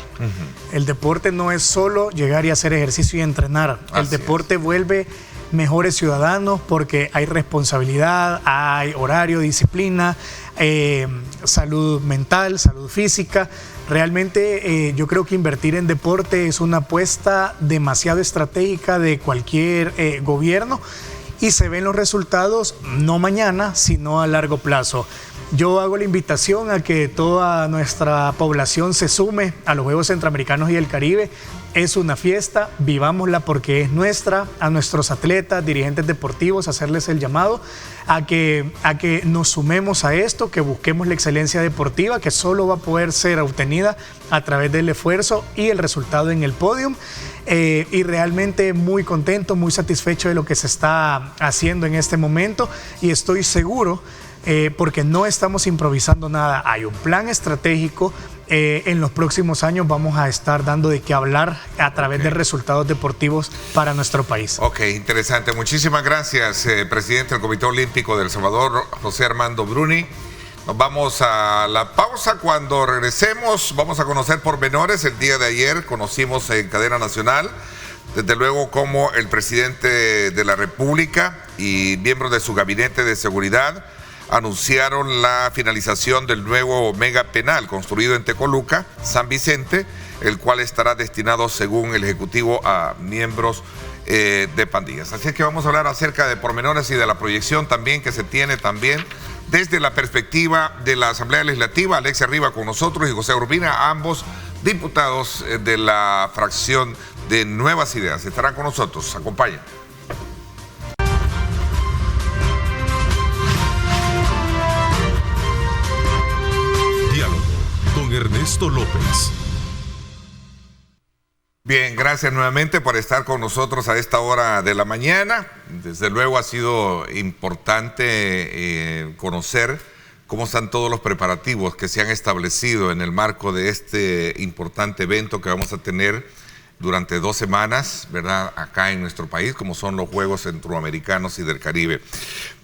El deporte no es solo llegar y hacer ejercicio y entrenar. El deporte vuelve mejores ciudadanos porque hay responsabilidad, hay horario, disciplina, salud mental, salud física. Realmente yo creo que invertir en deporte es una apuesta demasiado estratégica de cualquier gobierno, y se ven los resultados no mañana, sino a largo plazo. Yo hago la invitación a que toda nuestra población se sume a los Juegos Centroamericanos y del Caribe. Es una fiesta, vivámosla porque es nuestra. A nuestros atletas, dirigentes deportivos, hacerles el llamado a que nos sumemos a esto, que busquemos la excelencia deportiva, que solo va a poder ser obtenida a través del esfuerzo y el resultado en el podium. Y realmente muy contento, muy satisfecho de lo que se está haciendo en este momento, y estoy seguro, porque no estamos improvisando nada, hay un plan estratégico. En los próximos años vamos a estar dando de qué hablar a través de resultados deportivos para nuestro país. Ok, interesante. Muchísimas gracias, presidente del Comité Olímpico de El Salvador, José Armando Bruni. Nos vamos a la pausa. Cuando regresemos vamos a conocer pormenores. El día de ayer conocimos en cadena nacional, desde luego, cómo el presidente de la República y miembros de su gabinete de seguridad anunciaron la finalización del nuevo mega penal construido en Tecoluca, San Vicente, el cual estará destinado, según el Ejecutivo, a miembros de pandillas. Así es que vamos a hablar acerca de pormenores y de la proyección también que se tiene también desde la perspectiva de la Asamblea Legislativa. Alexia Riva con nosotros y José Urbina, ambos diputados de la fracción de Nuevas Ideas. Estarán con nosotros. Acompañen. Diálogo con Ernesto López. Bien, gracias nuevamente por estar con nosotros a esta hora de la mañana. Desde luego ha sido importante conocer cómo están todos los preparativos que se han establecido en el marco de este importante evento que vamos a tener durante 2 semanas, ¿verdad?, acá en nuestro país, como son los Juegos Centroamericanos y del Caribe.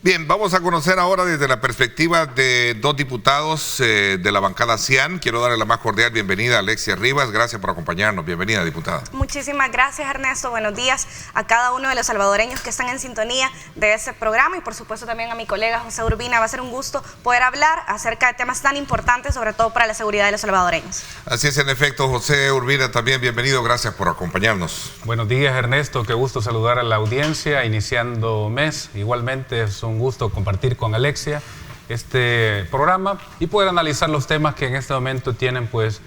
Bien, vamos a conocer ahora desde la perspectiva de 2 diputados de la bancada CIAN. Quiero darle la más cordial bienvenida a Alexia Rivas. Gracias por acompañarnos. Bienvenida, diputada. Muchísimas gracias, Ernesto. Buenos días a cada uno de los salvadoreños que están en sintonía de este programa, y por supuesto también a mi colega José Urbina. Va a ser un gusto poder hablar acerca de temas tan importantes, sobre todo para la seguridad de los salvadoreños. Así es, en efecto. José Urbina, también bienvenido. Gracias por acompañarnos. Buenos días, Ernesto. Qué gusto saludar a la audiencia iniciando mes. Igualmente es un gusto compartir con Alexia este programa y poder analizar los temas que en este momento tienen pues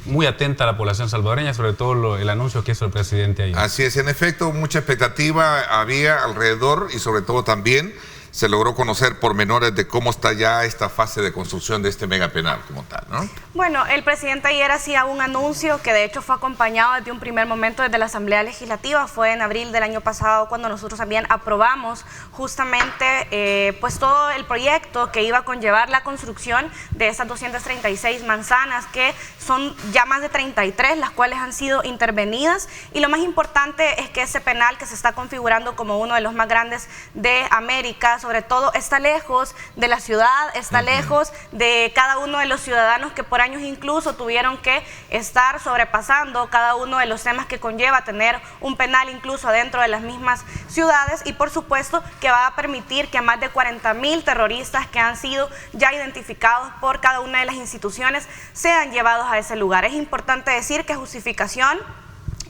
muy atenta a la población salvadoreña, sobre todo el anuncio que hizo el presidente ayer. Así es, en efecto, mucha expectativa había alrededor, y sobre todo también se logró conocer pormenores de cómo está ya esta fase de construcción de este mega penal como tal, ¿no? Bueno, el presidente ayer hacía un anuncio que de hecho fue acompañado desde un primer momento desde la Asamblea Legislativa. Fue en abril del año pasado cuando nosotros también aprobamos justamente pues todo el proyecto que iba a conllevar la construcción de estas 236 manzanas, que son ya más de 33 las cuales han sido intervenidas, y lo más importante es que ese penal, que se está configurando como uno de los más grandes de América, sea, sobre todo está lejos de la ciudad, está lejos de cada uno de los ciudadanos que por años incluso tuvieron que estar sobrepasando cada uno de los temas que conlleva tener un penal incluso dentro de las mismas ciudades, y por supuesto que va a permitir que más de 40.000 terroristas que han sido ya identificados por cada una de las instituciones sean llevados a ese lugar. Es importante decir que justificación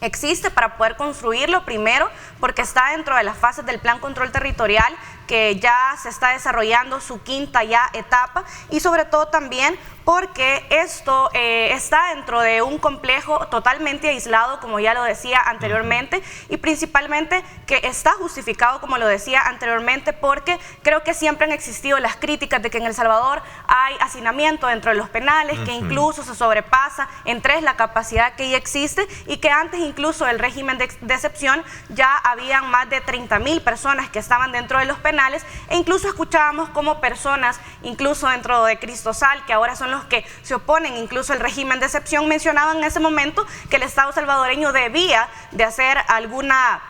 existe para poder construirlo, primero porque está dentro de las fases del Plan Control Territorial, que ya se está desarrollando su quinta etapa, y sobre todo también porque esto está dentro de un complejo totalmente aislado, como ya lo decía anteriormente, y principalmente que está justificado, como lo decía anteriormente, porque creo que siempre han existido las críticas de que en El Salvador hay hacinamiento dentro de los penales, que incluso se sobrepasa en 3 la capacidad que ya existe, y que antes incluso del régimen de excepción ya habían más de 30.000 personas que estaban dentro de los penales, e incluso escuchábamos como personas, incluso dentro de Cristosal, que ahora son los que se oponen incluso al régimen de excepción, mencionaban en ese momento que el Estado salvadoreño debía de hacer alguna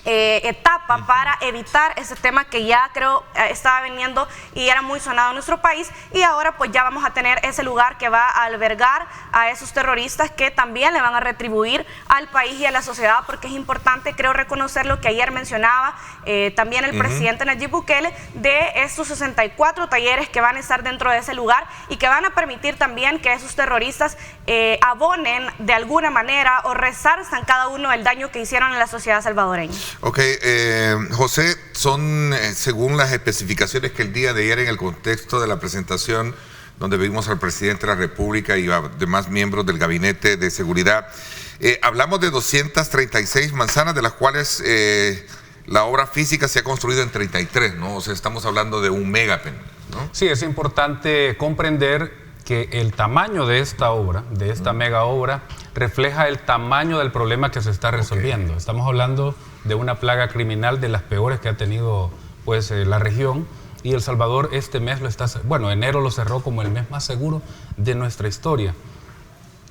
etapa para evitar ese tema que ya creo estaba viniendo y era muy sonado en nuestro país, y ahora pues ya vamos a tener ese lugar que va a albergar a esos terroristas que también le van a retribuir al país y a la sociedad, porque es importante, creo, reconocer lo que ayer mencionaba también el presidente Nayib Bukele, de estos 64 talleres que van a estar dentro de ese lugar y que van a permitir también que esos terroristas abonen de alguna manera o resarzan cada uno el daño que hicieron en la sociedad salvadoreña. Ok, José, son según las especificaciones que el día de ayer en el contexto de la presentación donde vimos al presidente de la República y a demás miembros del Gabinete de Seguridad, hablamos de 236 manzanas, de las cuales la obra física se ha construido en 33, ¿no? O sea, estamos hablando de un megapen, ¿no? Sí, es importante comprender que el tamaño de esta obra, de esta mega obra, refleja el tamaño del problema que se está resolviendo. Estamos hablando de una plaga criminal de las peores que ha tenido pues la región, y El Salvador este mes lo está, bueno, enero lo cerró como el mes más seguro de nuestra historia.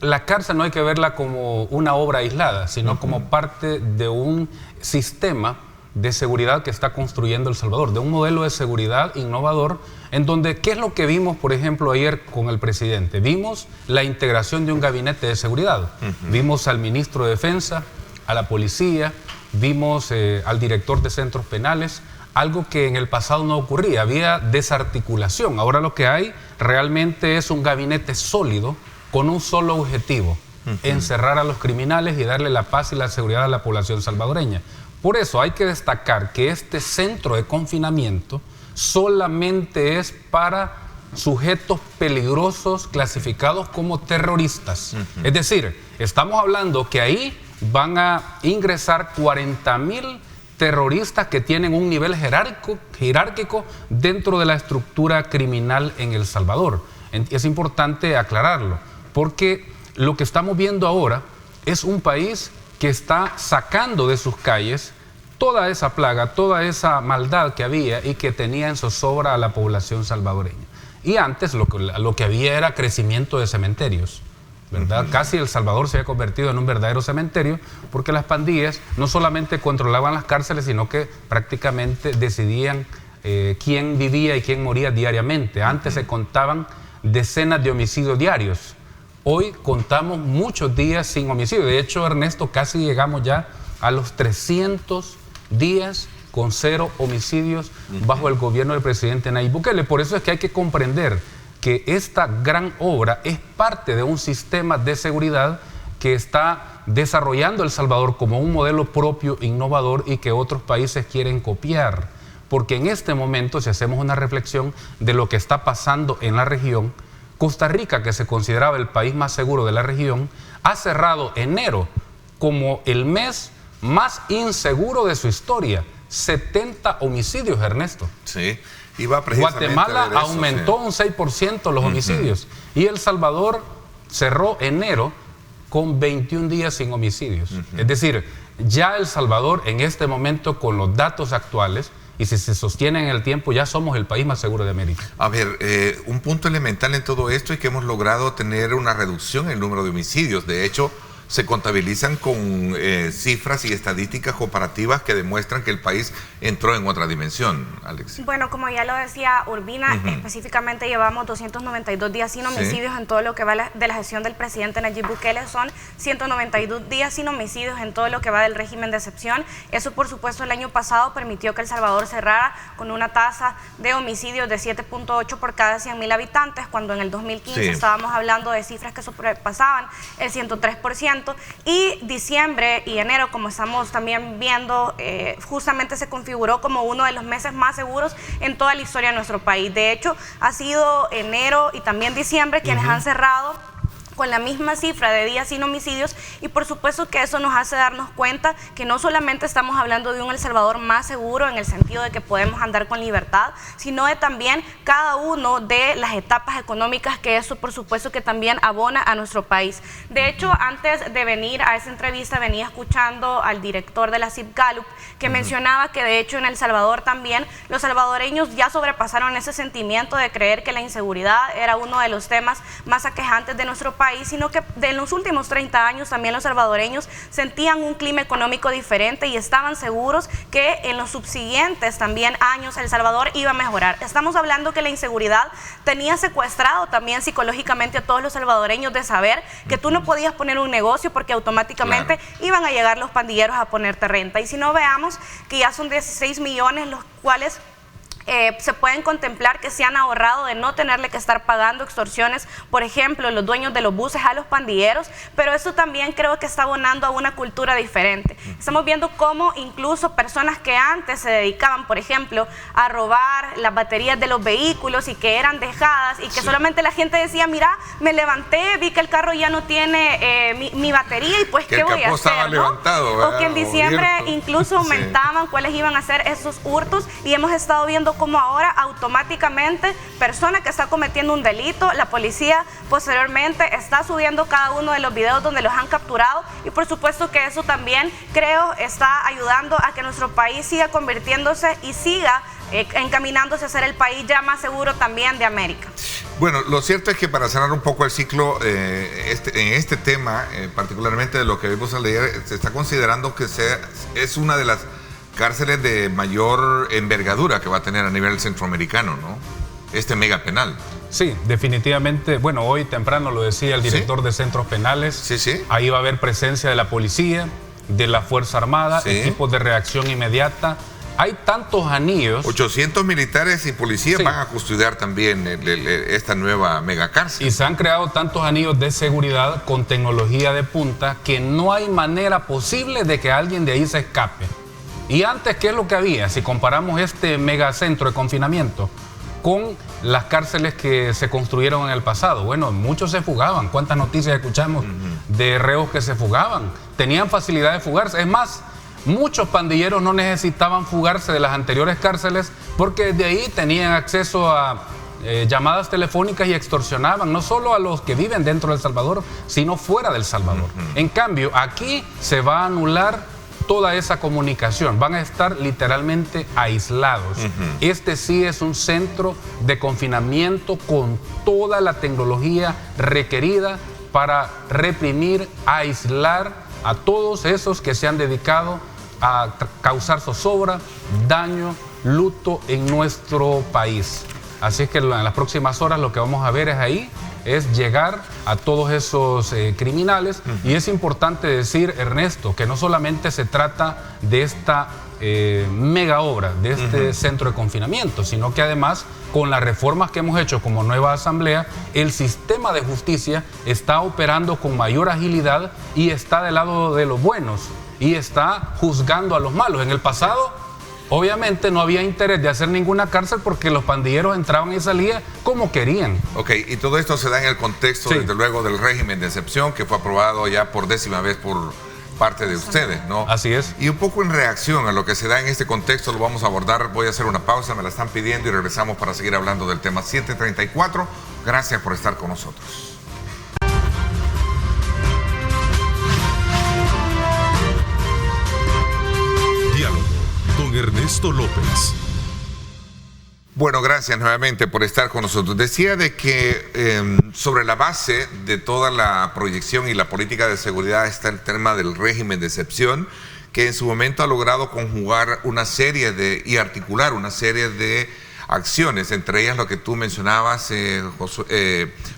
La cárcel no hay que verla como una obra aislada, sino como parte de un sistema de seguridad que está construyendo El Salvador, de un modelo de seguridad innovador, en donde, ¿qué es lo que vimos, por ejemplo, ayer con el presidente? Vimos la integración de un gabinete de seguridad, vimos al ministro de Defensa, a la policía, vimos al director de centros penales, algo que en el pasado no ocurría, había desarticulación. Ahora lo que hay realmente es un gabinete sólido con un solo objetivo, encerrar a los criminales y darle la paz y la seguridad a la población salvadoreña. Por eso hay que destacar que este centro de confinamiento solamente es para sujetos peligrosos clasificados como terroristas. Es decir, estamos hablando que ahí van a ingresar 40.000 terroristas que tienen un nivel jerárquico dentro de la estructura criminal en El Salvador. Es importante aclararlo, porque lo que estamos viendo ahora es un país que está sacando de sus calles toda esa plaga, toda esa maldad que había y que tenía en zozobra a la población salvadoreña. Y antes lo que había era crecimiento de cementerios, ¿verdad? Casi El Salvador se había convertido en un verdadero cementerio, porque las pandillas no solamente controlaban las cárceles, sino que prácticamente decidían quién vivía y quién moría diariamente. Antes se contaban decenas de homicidios diarios. Hoy contamos muchos días sin homicidio. De hecho, Ernesto, casi llegamos ya a los 300 días con 0 homicidios bajo el gobierno del presidente Nayib Bukele. Por eso es que hay que comprender que esta gran obra es parte de un sistema de seguridad que está desarrollando El Salvador como un modelo propio, innovador, y que otros países quieren copiar. Porque en este momento, si hacemos una reflexión de lo que está pasando en la región, Costa Rica, que se consideraba el país más seguro de la región, ha cerrado enero como el mes más inseguro de su historia. 70 homicidios, Ernesto. Sí, iba precisamente Guatemala a ver eso, aumentó un 6% los homicidios, y El Salvador cerró enero con 21 días sin homicidios. Es decir, ya El Salvador en este momento, con los datos actuales, y si se sostiene en el tiempo, ya somos el país más seguro de América. A ver, un punto elemental en todo esto es que hemos logrado tener una reducción en el número de homicidios. De hecho, se contabilizan con cifras y estadísticas comparativas que demuestran que el país entró en otra dimensión, Alex. Bueno, como ya lo decía Urbina, específicamente llevamos 292 días sin homicidios en todo lo que va de la gestión del presidente Nayib Bukele. Son 192 días sin homicidios en todo lo que va del régimen de excepción. Eso, por supuesto, el año pasado permitió que El Salvador cerrara con una tasa de homicidios de 7.8 por cada 100.000 habitantes, cuando en el 2015 estábamos hablando de cifras que sobrepasaban el 103%. Y diciembre y enero, como estamos también viendo, justamente se configuró como uno de los meses más seguros en toda la historia de nuestro país. De hecho, ha sido enero y también diciembre quienes han cerrado con la misma cifra de días sin homicidios, y por supuesto que eso nos hace darnos cuenta que no solamente estamos hablando de un El Salvador más seguro en el sentido de que podemos andar con libertad, sino de también cada uno de las etapas económicas que eso por supuesto que también abona a nuestro país. De hecho, antes de venir a esa entrevista venía escuchando al director de la CIP Gallup que mencionaba que de hecho en El Salvador también los salvadoreños ya sobrepasaron ese sentimiento de creer que la inseguridad era uno de los temas más aquejantes de nuestro país, sino que en los últimos 30 años también los salvadoreños sentían un clima económico diferente y estaban seguros que en los subsiguientes también años El Salvador iba a mejorar. Estamos hablando que la inseguridad tenía secuestrado también psicológicamente a todos los salvadoreños de saber que tú no podías poner un negocio porque automáticamente iban a llegar los pandilleros a ponerte renta. Y si no, veamos que ya son 16 millones los cuales se pueden contemplar que se han ahorrado de no tenerle que estar pagando extorsiones, por ejemplo, los dueños de los buses a los pandilleros, pero eso también creo que está abonando a una cultura diferente. Estamos viendo cómo incluso personas que antes se dedicaban, por ejemplo, a robar las baterías de los vehículos y que eran dejadas y que solamente la gente decía, mira, me levanté, vi que el carro ya no tiene mi batería y pues, ¿qué voy a hacer? Levantado, o que en diciembre incluso aumentaban cuáles iban a ser esos hurtos, y hemos estado viendo como ahora automáticamente persona que está cometiendo un delito, la policía posteriormente está subiendo cada uno de los videos donde los han capturado, y por supuesto que eso también creo está ayudando a que nuestro país siga convirtiéndose y siga encaminándose a ser el país ya más seguro también de América. Bueno, lo cierto es que para cerrar un poco el ciclo, en este tema, particularmente de lo que vimos al leer, se está considerando que es una de las cárceles de mayor envergadura que va a tener a nivel centroamericano, ¿no? Este mega penal. Sí, definitivamente. Bueno, hoy temprano lo decía el director de centros penales. Ahí va a haber presencia de la policía, de la Fuerza Armada, equipos de reacción inmediata. Hay tantos anillos. 800 militares y policías van a custodiar también esta nueva megacárcel. Y se han creado tantos anillos de seguridad con tecnología de punta que no hay manera posible de que alguien de ahí se escape. Y antes, ¿qué es lo que había? Si comparamos este megacentro de confinamiento con las cárceles que se construyeron en el pasado, bueno, muchos se fugaban. ¿Cuántas noticias escuchamos de reos que se fugaban? Tenían facilidad de fugarse. Es más, muchos pandilleros no necesitaban fugarse de las anteriores cárceles porque desde ahí tenían acceso a llamadas telefónicas y extorsionaban no solo a los que viven dentro de El Salvador, sino fuera del Salvador. En cambio, aquí se va a anular toda esa comunicación, van a estar literalmente aislados. Este sí es un centro de confinamiento con toda la tecnología requerida para reprimir, aislar a todos esos que se han dedicado a causar zozobra, daño, luto en nuestro país. Así es que en las próximas horas lo que vamos a ver es llegar a todos esos criminales. Y es importante decir, Ernesto, que no solamente se trata de esta mega obra, de este centro de confinamiento, sino que además con las reformas que hemos hecho como nueva asamblea, el sistema de justicia está operando con mayor agilidad y está del lado de los buenos y está juzgando a los malos. En el pasado, obviamente no había interés de hacer ninguna cárcel porque los pandilleros entraban y salían como querían. Ok, y todo esto se da en el contexto, desde luego, del régimen de excepción que fue aprobado ya por 10ª vez por parte de ustedes, ¿no? Así es. Y un poco en reacción a lo que se da en este contexto lo vamos a abordar. Voy a hacer una pausa, me la están pidiendo y regresamos para seguir hablando del tema. 7:34, gracias por estar con nosotros. Diálogo con Ernesto López. Bueno, gracias nuevamente por estar con nosotros. Decía de que sobre la base de toda la proyección y la política de seguridad está el tema del régimen de excepción, que en su momento ha logrado conjugar una serie y articular una serie de acciones, entre ellas lo que tú mencionabas,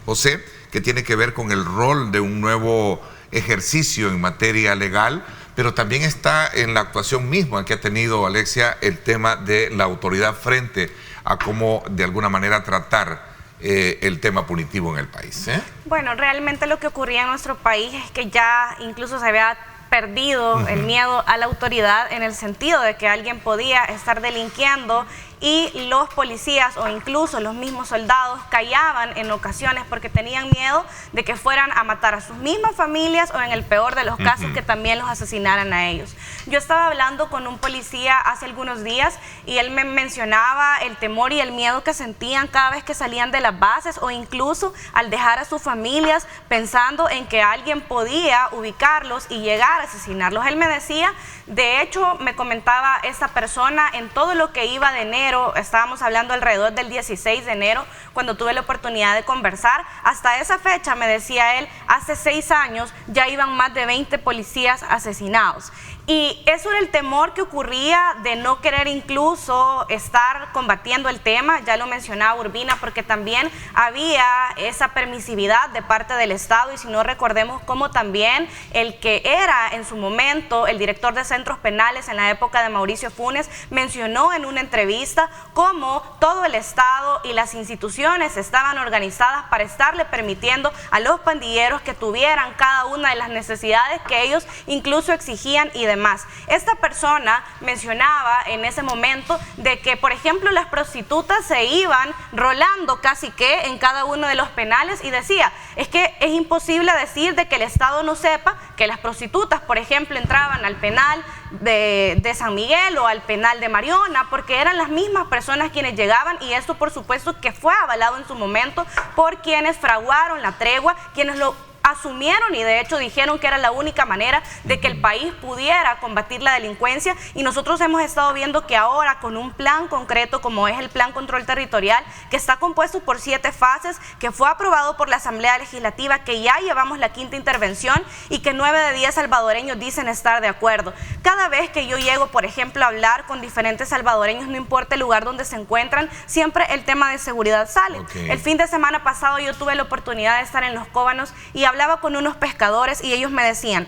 José, que tiene que ver con el rol de un nuevo ejercicio en materia legal, pero también está en la actuación misma que ha tenido, Alexia, el tema de la autoridad frente a cómo de alguna manera tratar el tema punitivo en el país. Bueno, realmente lo que ocurría en nuestro país es que ya incluso se había perdido el miedo a la autoridad, en el sentido de que alguien podía estar delinquiendo y los policías o incluso los mismos soldados callaban en ocasiones porque tenían miedo de que fueran a matar a sus mismas familias o en el peor de los casos que también los asesinaran a ellos. Yo estaba hablando con un policía hace algunos días y él me mencionaba el temor y el miedo que sentían cada vez que salían de las bases o incluso al dejar a sus familias pensando en que alguien podía ubicarlos y llegar a asesinarlos. Él me decía, de hecho me comentaba esta persona, en todo lo que iba de enero, estábamos hablando alrededor del 16 de enero, cuando tuve la oportunidad de conversar, hasta esa fecha, me decía él, hace 6 años ya iban más de 20 policías asesinados. Y eso era el temor que ocurría de no querer incluso estar combatiendo el tema, ya lo mencionaba Urbina, porque también había esa permisividad de parte del Estado, y si no recordemos cómo también el que era en su momento el director de centros penales en la época de Mauricio Funes mencionó en una entrevista cómo todo el Estado y las instituciones estaban organizadas para estarle permitiendo a los pandilleros que tuvieran cada una de las necesidades que ellos incluso exigían y demás. Esta persona mencionaba en ese momento de que, por ejemplo, las prostitutas se iban rolando casi que en cada uno de los penales, y decía, es que es imposible decir de que el Estado no sepa que las prostitutas, por ejemplo, entraban al penal de San Miguel o al penal de Mariona, porque eran las mismas personas quienes llegaban, y esto por supuesto que fue avalado en su momento por quienes fraguaron la tregua, quienes lo asumieron y de hecho dijeron que era la única manera de que el país pudiera combatir la delincuencia. Y nosotros hemos estado viendo que ahora, con un plan concreto como es el Plan Control Territorial, que está compuesto por 7 fases, que fue aprobado por la Asamblea Legislativa, que ya llevamos la 5ª intervención y que 9 de 10 salvadoreños dicen estar de acuerdo. Cada vez que yo llego, por ejemplo, a hablar con diferentes salvadoreños, no importa el lugar donde se encuentran, siempre el tema de seguridad sale. El fin de semana pasado yo tuve la oportunidad de estar en Los Cóbanos y hablaba con unos pescadores y ellos me decían,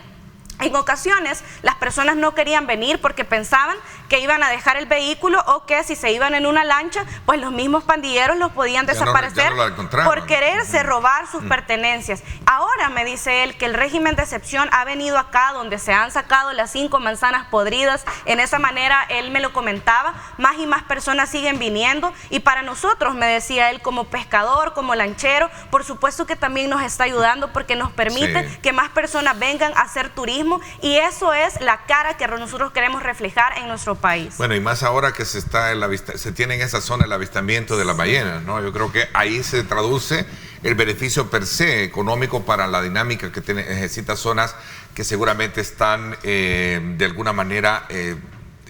en ocasiones las personas no querían venir porque pensaban que iban a dejar el vehículo o que si se iban en una lancha, pues los mismos pandilleros los podían desaparecer por quererse robar sus pertenencias. Ahora me dice él que el régimen de excepción ha venido acá donde se han sacado las 5 manzanas podridas. En esa manera él me lo comentaba, más y más personas siguen viniendo, y para nosotros, me decía él, como pescador, como lanchero, por supuesto que también nos está ayudando porque nos permite que más personas vengan a hacer turismo, y eso es la cara que nosotros queremos reflejar en nuestro país. Bueno, y más ahora que se tiene en esa zona el avistamiento de las ballenas, ¿no? Yo creo que ahí se traduce el beneficio per se económico para la dinámica que necesita zonas que seguramente están de alguna manera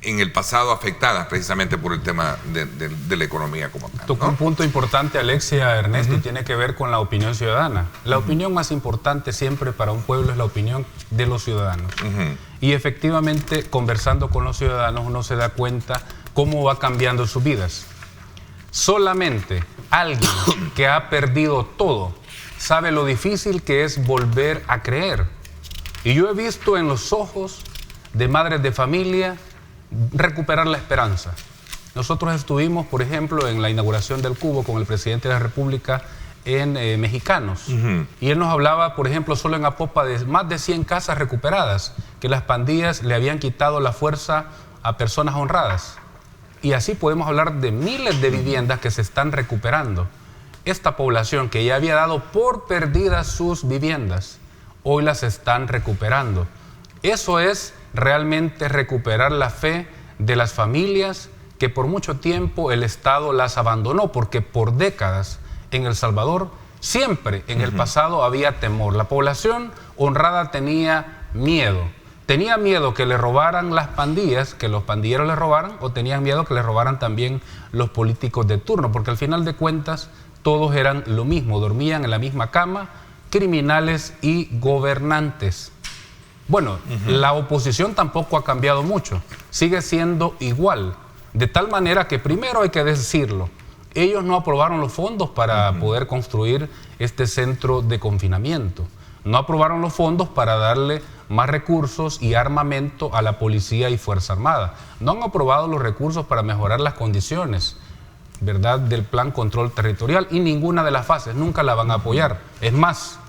en el pasado afectadas precisamente por el tema de la economía como tal, ¿no? Tocó un punto importante, Alexia, Ernesto, y tiene que ver con la opinión ciudadana. La opinión más importante siempre para un pueblo es la opinión de los ciudadanos. Y efectivamente, conversando con los ciudadanos, uno se da cuenta cómo va cambiando sus vidas. Solamente alguien que ha perdido todo sabe lo difícil que es volver a creer. Y yo he visto en los ojos de madres de familia recuperar la esperanza. Nosotros estuvimos, por ejemplo, en la inauguración del Cubo con el presidente de la República en Mexicanos. Y él nos hablaba, por ejemplo, solo en Apopa, de más de 100 casas recuperadas, que las pandillas le habían quitado la fuerza a personas honradas. Y así podemos hablar de miles de viviendas que se están recuperando. Esta población que ya había dado por perdidas sus viviendas, hoy las están recuperando. Eso es realmente recuperar la fe de las familias que por mucho tiempo el Estado las abandonó, porque por décadas en El Salvador siempre en el pasado había temor. La población honrada tenía miedo ¿Tenía miedo que le robaran las pandillas, que los pandilleros le robaran, o tenían miedo que le robaran también los políticos de turno? Porque al final de cuentas todos eran lo mismo, dormían en la misma cama, criminales y gobernantes. Bueno, la oposición tampoco ha cambiado mucho, sigue siendo igual, de tal manera que primero hay que decirlo, ellos no aprobaron los fondos para poder construir este centro de confinamiento, no aprobaron los fondos para darle más recursos y armamento a la policía y Fuerza Armada, no han aprobado los recursos para mejorar las condiciones, ¿verdad?, del plan control territorial, y ninguna de las fases nunca la van a apoyar. Es más,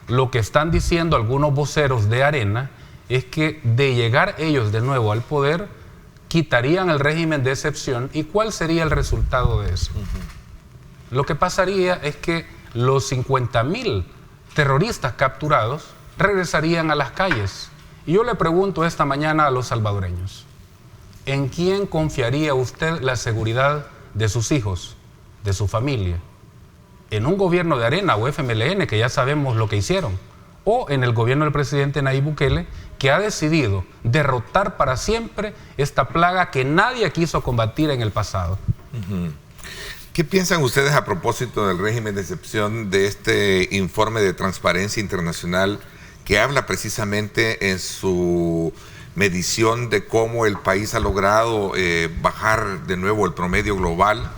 lo que están diciendo algunos voceros de Arena es que de llegar ellos de nuevo al poder, quitarían el régimen de excepción. ¿Y cuál sería el resultado de eso? Lo que pasaría es que los 50.000 terroristas capturados regresarían a las calles. Y yo le pregunto esta mañana a los salvadoreños, ¿en quién confiaría usted la seguridad de sus hijos, de su familia? ¿En un gobierno de Arena o FMLN, que ya sabemos lo que hicieron? ¿O en el gobierno del presidente Nayib Bukele, que ha decidido derrotar para siempre esta plaga que nadie quiso combatir en el pasado? ¿Qué piensan ustedes a propósito del régimen de excepción, de este informe de Transparencia Internacional que habla precisamente en su medición de cómo el país ha logrado bajar de nuevo el promedio global?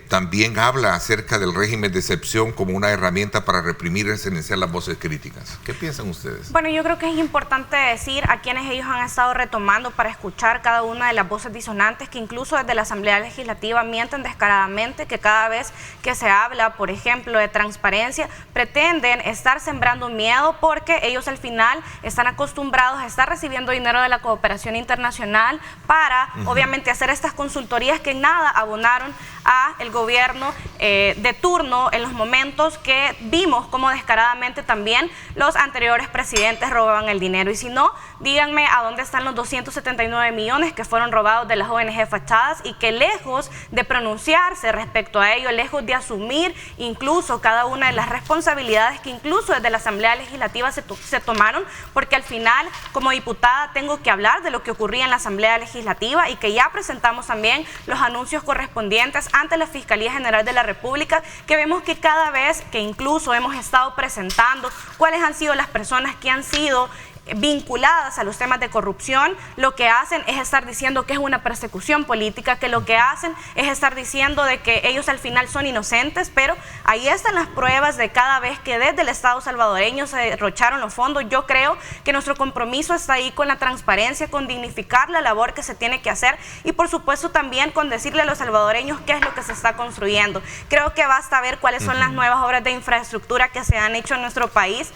También habla acerca del régimen de excepción como una herramienta para reprimir y silenciar las voces críticas. ¿Qué piensan ustedes? Bueno, yo creo que es importante decir a quienes ellos han estado retomando para escuchar cada una de las voces disonantes que incluso desde la Asamblea Legislativa mienten descaradamente, que cada vez que se habla, por ejemplo, de transparencia, pretenden estar sembrando miedo porque ellos al final están acostumbrados a estar recibiendo dinero de la cooperación internacional para, obviamente, hacer estas consultorías que en nada abonaron a el gobierno de turno en los momentos que vimos cómo descaradamente también los anteriores presidentes robaban el dinero. Y si no, díganme a dónde están los 279 millones que fueron robados de las ONG fachadas y que lejos de pronunciarse respecto a ello, lejos de asumir incluso cada una de las responsabilidades que incluso desde la Asamblea Legislativa se tomaron, porque al final como diputada tengo que hablar de lo que ocurría en la Asamblea Legislativa y que ya presentamos también los anuncios correspondientes ante la Fiscalía General de la República, que vemos que cada vez que incluso hemos estado presentando cuáles han sido las personas que han sido vinculadas a los temas de corrupción, lo que hacen es estar diciendo que es una persecución política, que lo que hacen es estar diciendo de que ellos al final son inocentes, pero ahí están las pruebas de cada vez que desde el Estado salvadoreño se derrocharon los fondos. Yo creo que nuestro compromiso está ahí con la transparencia, con dignificar la labor que se tiene que hacer y por supuesto también con decirle a los salvadoreños qué es lo que se está construyendo. Creo que basta ver cuáles son las nuevas obras de infraestructura que se han hecho en nuestro país.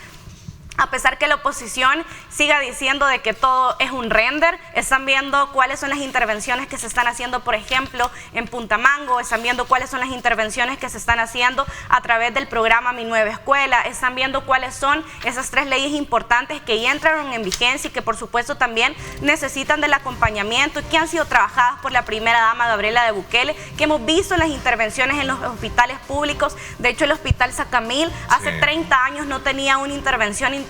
A pesar que la oposición siga diciendo de que todo es un render, están viendo cuáles son las intervenciones que se están haciendo, por ejemplo, en Punta Mango, están viendo cuáles son las intervenciones que se están haciendo a través del programa Mi Nueva Escuela, están viendo cuáles son esas 3 leyes importantes que ya entraron en vigencia y que por supuesto también necesitan del acompañamiento y que han sido trabajadas por la primera dama Gabriela de Bukele, que hemos visto en las intervenciones en los hospitales públicos. De hecho, el Hospital Sacamil hace 30 años no tenía una intervención integral.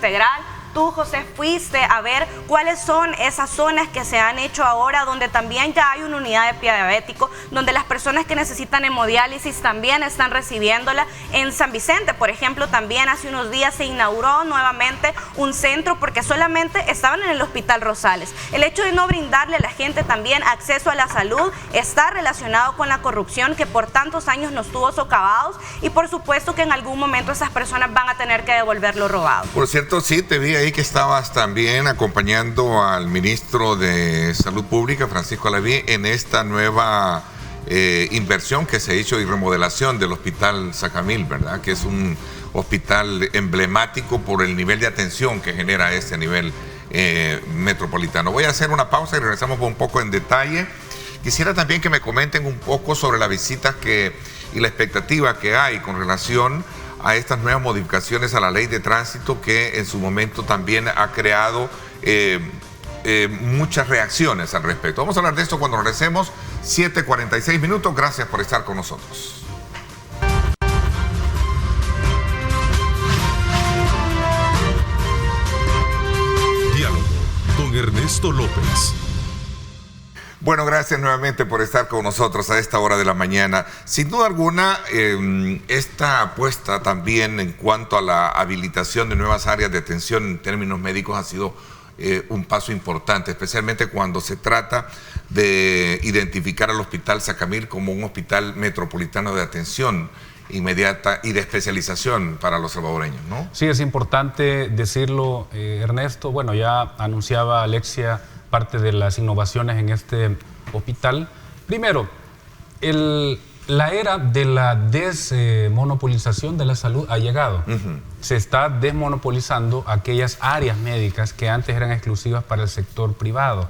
Tú, José, fuiste a ver cuáles son esas zonas que se han hecho ahora, donde también ya hay una unidad de pie diabético, donde las personas que necesitan hemodiálisis también están recibiéndola. En San Vicente, por ejemplo, también hace unos días se inauguró nuevamente un centro porque solamente estaban en el Hospital Rosales. El hecho de no brindarle a la gente también acceso a la salud está relacionado con la corrupción que por tantos años nos tuvo socavados y por supuesto que en algún momento esas personas van a tener que devolver lo robado. Por cierto, sí, te vi ahí que estabas también acompañando al ministro de Salud Pública, Francisco Alaví, en esta nueva inversión que se hizo y remodelación del Hospital Sacamil, ¿verdad? Que es un hospital emblemático por el nivel de atención que genera este nivel metropolitano. Voy a hacer una pausa y regresamos un poco en detalle. Quisiera también que me comenten un poco sobre la visita y la expectativa que hay con relación a estas nuevas modificaciones a la ley de tránsito que en su momento también ha creado muchas reacciones al respecto. Vamos a hablar de esto cuando regresemos, 7:46 minutos. Gracias por estar con nosotros. Diálogo Ernesto López. Bueno, gracias nuevamente por estar con nosotros a esta hora de la mañana. Sin duda alguna, esta apuesta también en cuanto a la habilitación de nuevas áreas de atención en términos médicos ha sido un paso importante, especialmente cuando se trata de identificar al Hospital Sacamil como un hospital metropolitano de atención inmediata y de especialización para los salvadoreños, ¿no? Sí, es importante decirlo, Ernesto. Bueno, ya anunciaba Alexia parte de las innovaciones en este hospital. Primero, la era de la desmonopolización de la salud ha llegado. Se está desmonopolizando aquellas áreas médicas que antes eran exclusivas para el sector privado.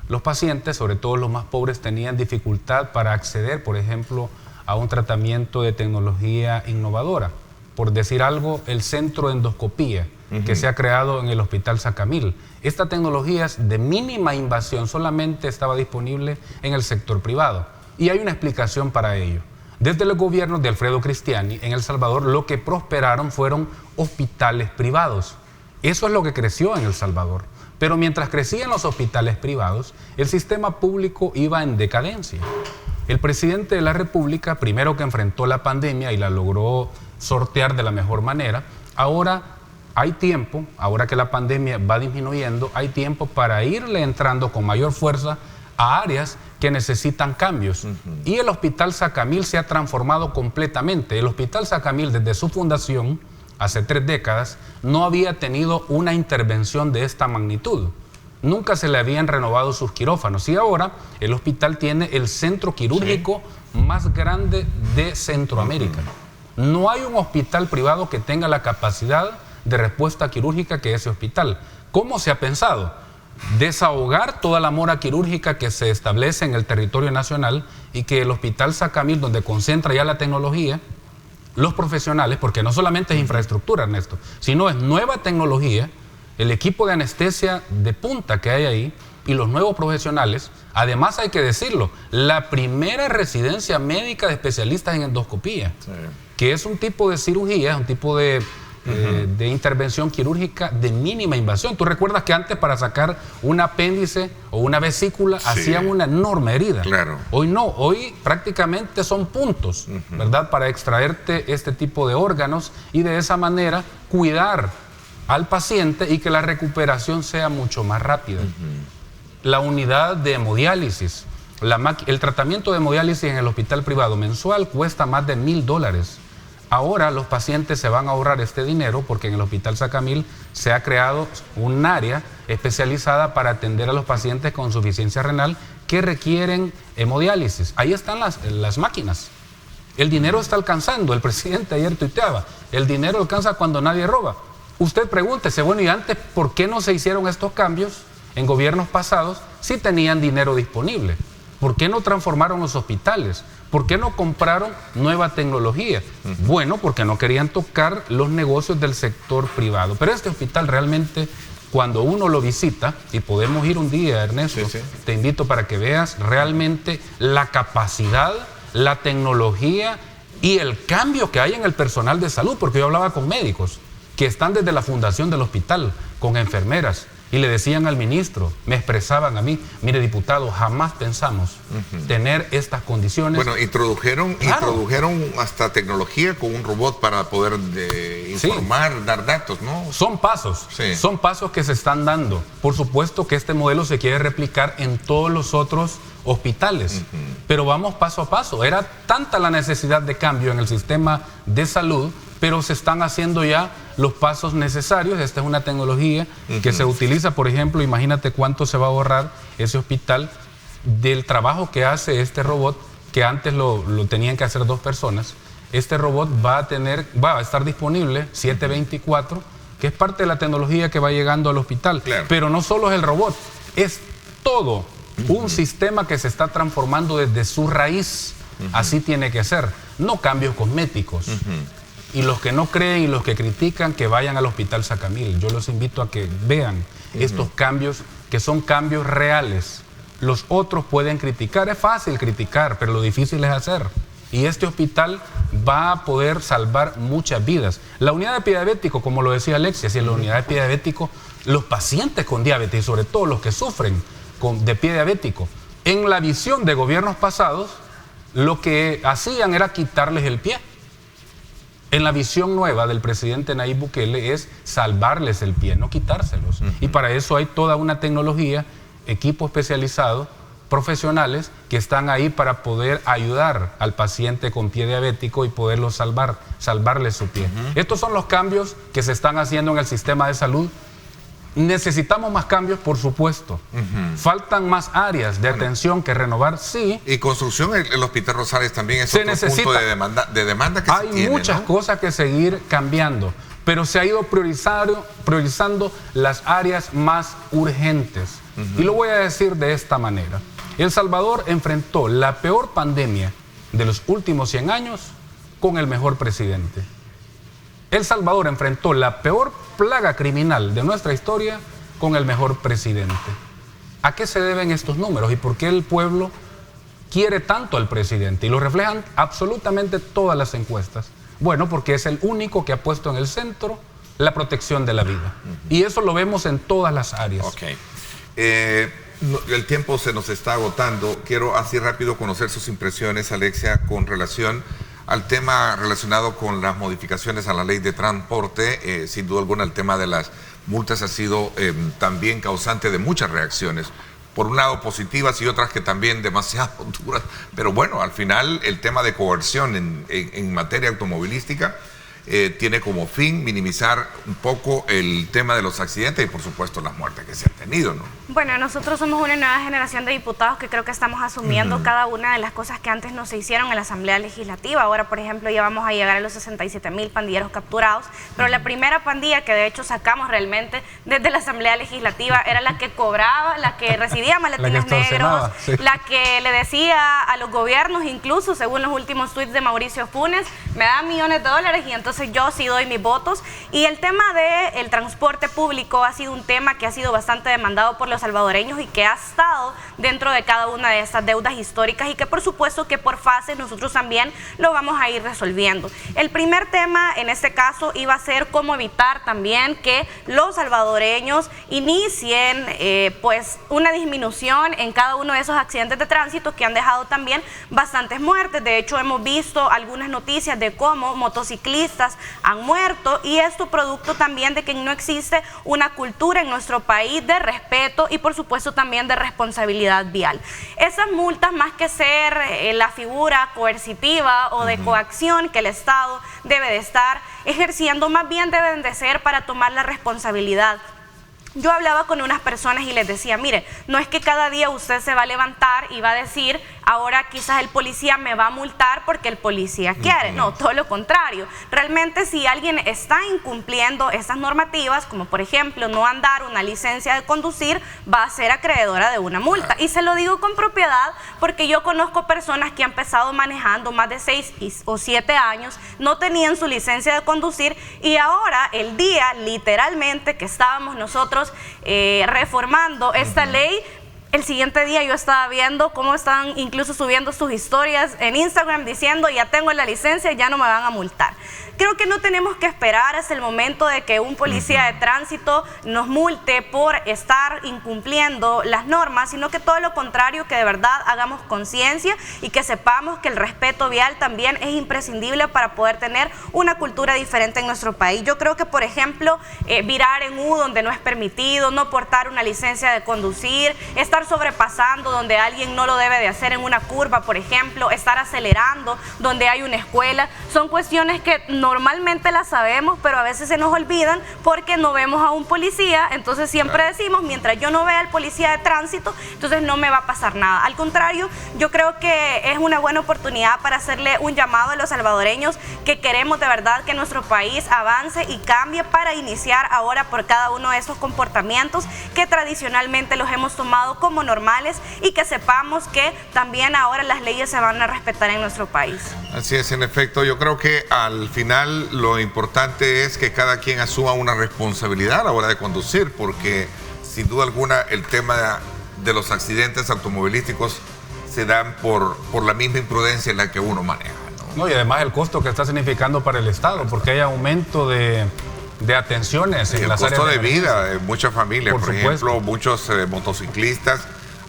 Los pacientes, sobre todo los más pobres, tenían dificultad para acceder, por ejemplo, a un tratamiento de tecnología innovadora. Por decir algo, el centro de endoscopía que se ha creado en el Hospital Sacamil. Esta tecnología es de mínima invasión, solamente estaba disponible en el sector privado. Y hay una explicación para ello. Desde los gobiernos de Alfredo Cristiani en El Salvador, lo que prosperaron fueron hospitales privados. Eso es lo que creció en El Salvador. Pero mientras crecían los hospitales privados, el sistema público iba en decadencia. El presidente de la República, primero que enfrentó la pandemia y la logró sortear de la mejor manera, ahora hay tiempo, ahora que la pandemia va disminuyendo, hay tiempo para irle entrando con mayor fuerza a áreas que necesitan cambios. Y el Hospital Sacamil se ha transformado completamente. El Hospital Sacamil, desde su fundación, hace 3 décadas, no había tenido una intervención de esta magnitud. Nunca se le habían renovado sus quirófanos y ahora el hospital tiene el centro quirúrgico más grande de Centroamérica. No hay un hospital privado que tenga la capacidad de respuesta quirúrgica que ese hospital. ¿Cómo se ha pensado? Desahogar toda la mora quirúrgica que se establece en el territorio nacional y que el Hospital Sacamil, donde concentra ya la tecnología, los profesionales, porque no solamente es infraestructura, Ernesto, sino es nueva tecnología, el equipo de anestesia de punta que hay ahí y los nuevos profesionales. Además, hay que decirlo, la primera residencia médica de especialistas en endoscopía, que es un tipo de cirugía, es un tipo de intervención quirúrgica de mínima invasión. Tú recuerdas que antes para sacar un apéndice o una vesícula hacían una enorme herida. Claro. Hoy no, hoy prácticamente son puntos, ¿verdad? Para extraerte este tipo de órganos y de esa manera cuidar al paciente y que la recuperación sea mucho más rápida. La unidad de hemodiálisis, el tratamiento de hemodiálisis en el hospital privado mensual cuesta más de $1,000. Ahora los pacientes se van a ahorrar este dinero porque en el Hospital Sacamil se ha creado un área especializada para atender a los pacientes con insuficiencia renal que requieren hemodiálisis. Ahí están las máquinas. El dinero está alcanzando. El presidente ayer tuiteaba, el dinero alcanza cuando nadie roba. Usted pregúntese, bueno, y antes, ¿por qué no se hicieron estos cambios en gobiernos pasados si tenían dinero disponible? ¿Por qué no transformaron los hospitales? ¿Por qué no compraron nueva tecnología? Bueno, porque no querían tocar los negocios del sector privado. Pero este hospital realmente, cuando uno lo visita, y podemos ir un día, Ernesto, te invito para que veas realmente la capacidad, la tecnología y el cambio que hay en el personal de salud, porque yo hablaba con médicos que están desde la fundación del hospital, con enfermeras, y le decían al ministro, me expresaban a mí, mire diputado, jamás pensamos tener estas condiciones. Bueno, introdujeron hasta tecnología con un robot para poder informar, dar datos, ¿no? Son pasos que se están dando. Por supuesto que este modelo se quiere replicar en todos los otros hospitales, pero vamos paso a paso. Era tanta la necesidad de cambio en el sistema de salud, pero se están haciendo ya los pasos necesarios. Esta es una tecnología que se utiliza, por ejemplo, imagínate cuánto se va a ahorrar ese hospital del trabajo que hace este robot, que antes lo tenían que hacer 2 personas. Este robot va a estar disponible 7/24, que es parte de la tecnología que va llegando al hospital. Claro. Pero no solo es el robot, es todo un sistema que se está transformando desde su raíz. Así tiene que ser, no cambios cosméticos. Y los que no creen y los que critican, que vayan al Hospital Sacamil. Yo los invito a que vean estos cambios, que son cambios reales. Los otros pueden criticar, es fácil criticar, pero lo difícil es hacer. Y este hospital va a poder salvar muchas vidas. La unidad de pie diabético, como lo decía Alexia, si la unidad de pie diabético los pacientes con diabetes y sobre todo los que sufren de pie diabético. En la visión de gobiernos pasados, lo que hacían era quitarles el pie. En la visión nueva del presidente Nayib Bukele es salvarles el pie, no quitárselos. Y para eso hay toda una tecnología, equipo especializado, profesionales que están ahí para poder ayudar al paciente con pie diabético y poderlo salvarle su pie. Estos son los cambios que se están haciendo en el sistema de salud. Necesitamos más cambios, por supuesto. Faltan más áreas de atención que renovar, sí. Y construcción, el Hospital Rosales también es otro punto de demanda que hay se tiene, muchas cosas que seguir cambiando, pero se ha ido priorizando las áreas más urgentes. Y lo voy a decir de esta manera. El Salvador enfrentó la peor pandemia de los últimos 100 años con el mejor presidente. El Salvador enfrentó la peor plaga criminal de nuestra historia con el mejor presidente. ¿A qué se deben estos números y por qué el pueblo quiere tanto al presidente? Y lo reflejan absolutamente todas las encuestas. Bueno, porque es el único que ha puesto en el centro la protección de la vida. Y eso lo vemos en todas las áreas. Ok. El tiempo se nos está agotando. Quiero así rápido conocer sus impresiones, Alexia, con relación al tema relacionado con las modificaciones a la ley de transporte. Sin duda alguna el tema de las multas ha sido también causante de muchas reacciones. Por un lado positivas y otras que también demasiado duras. Pero bueno, al final el tema de coerción en materia automovilística tiene como fin minimizar un poco el tema de los accidentes y por supuesto las muertes que se han tenido, ¿no? Bueno, nosotros somos una nueva generación de diputados que creo que estamos asumiendo cada una de las cosas que antes no se hicieron en la Asamblea Legislativa. Ahora, por ejemplo, ya vamos a llegar a los 67,000 pandilleros capturados, pero la primera pandilla que de hecho sacamos realmente desde la Asamblea Legislativa era la que cobraba, la que recibía maletines negros, sí, la que le decía a los gobiernos, incluso según los últimos tweets de Mauricio Funes, me da millones de dólares y entonces yo sí doy mis votos. Y el tema del transporte público ha sido un tema que ha sido bastante demandado por los salvadoreños y que ha estado dentro de cada una de estas deudas históricas y que por supuesto que por fases nosotros también lo vamos a ir resolviendo. El primer tema en este caso iba a ser cómo evitar también que los salvadoreños inicien pues una disminución en cada uno de esos accidentes de tránsito que han dejado también bastantes muertes. De hecho hemos visto algunas noticias de cómo motociclistas han muerto y esto producto también de que no existe una cultura en nuestro país de respeto y por supuesto también de responsabilidad vial. Esas multas, más que ser la figura coercitiva o de coacción que el Estado debe de estar ejerciendo, más bien deben de ser para tomar la responsabilidad. Yo hablaba con unas personas y les decía, mire, no es que cada día usted se va a levantar y va a decir, ahora quizás el policía me va a multar porque el policía quiere. No, todo lo contrario. Realmente si alguien está incumpliendo estas normativas, como por ejemplo no andar una licencia de conducir, va a ser acreedora de una multa. Y se lo digo con propiedad porque yo conozco personas que han empezado manejando más de 6 o 7 años, no tenían su licencia de conducir y ahora el día literalmente que estábamos nosotros reformando esta ley, el siguiente día yo estaba viendo cómo están incluso subiendo sus historias en Instagram diciendo ya tengo la licencia, ya no me van a multar. Creo que no tenemos que esperar hasta el momento de que un policía de tránsito nos multe por estar incumpliendo las normas, sino que todo lo contrario, que de verdad hagamos conciencia y que sepamos que el respeto vial también es imprescindible para poder tener una cultura diferente en nuestro país. Yo creo que, por ejemplo, virar en U donde no es permitido, no portar una licencia de conducir, estar sobrepasando donde alguien no lo debe de hacer en una curva, por ejemplo, estar acelerando donde hay una escuela, son cuestiones que normalmente las sabemos, pero a veces se nos olvidan porque no vemos a un policía, entonces siempre decimos, mientras yo no vea al policía de tránsito, entonces no me va a pasar nada. Al contrario, yo creo que es una buena oportunidad para hacerle un llamado a los salvadoreños que queremos de verdad que nuestro país avance y cambie para iniciar ahora por cada uno de esos comportamientos que tradicionalmente los hemos tomado como normales y que sepamos que también ahora las leyes se van a respetar en nuestro país. Así es, en efecto, yo creo que al final lo importante es que cada quien asuma una responsabilidad a la hora de conducir, porque sin duda alguna el tema de los accidentes automovilísticos se dan por la misma imprudencia en la que uno maneja, ¿no? No, y además el costo que está significando para el Estado, porque hay aumento de de atenciones en el las áreas costo de emergencia. vida de muchas familias, por ejemplo, muchos motociclistas,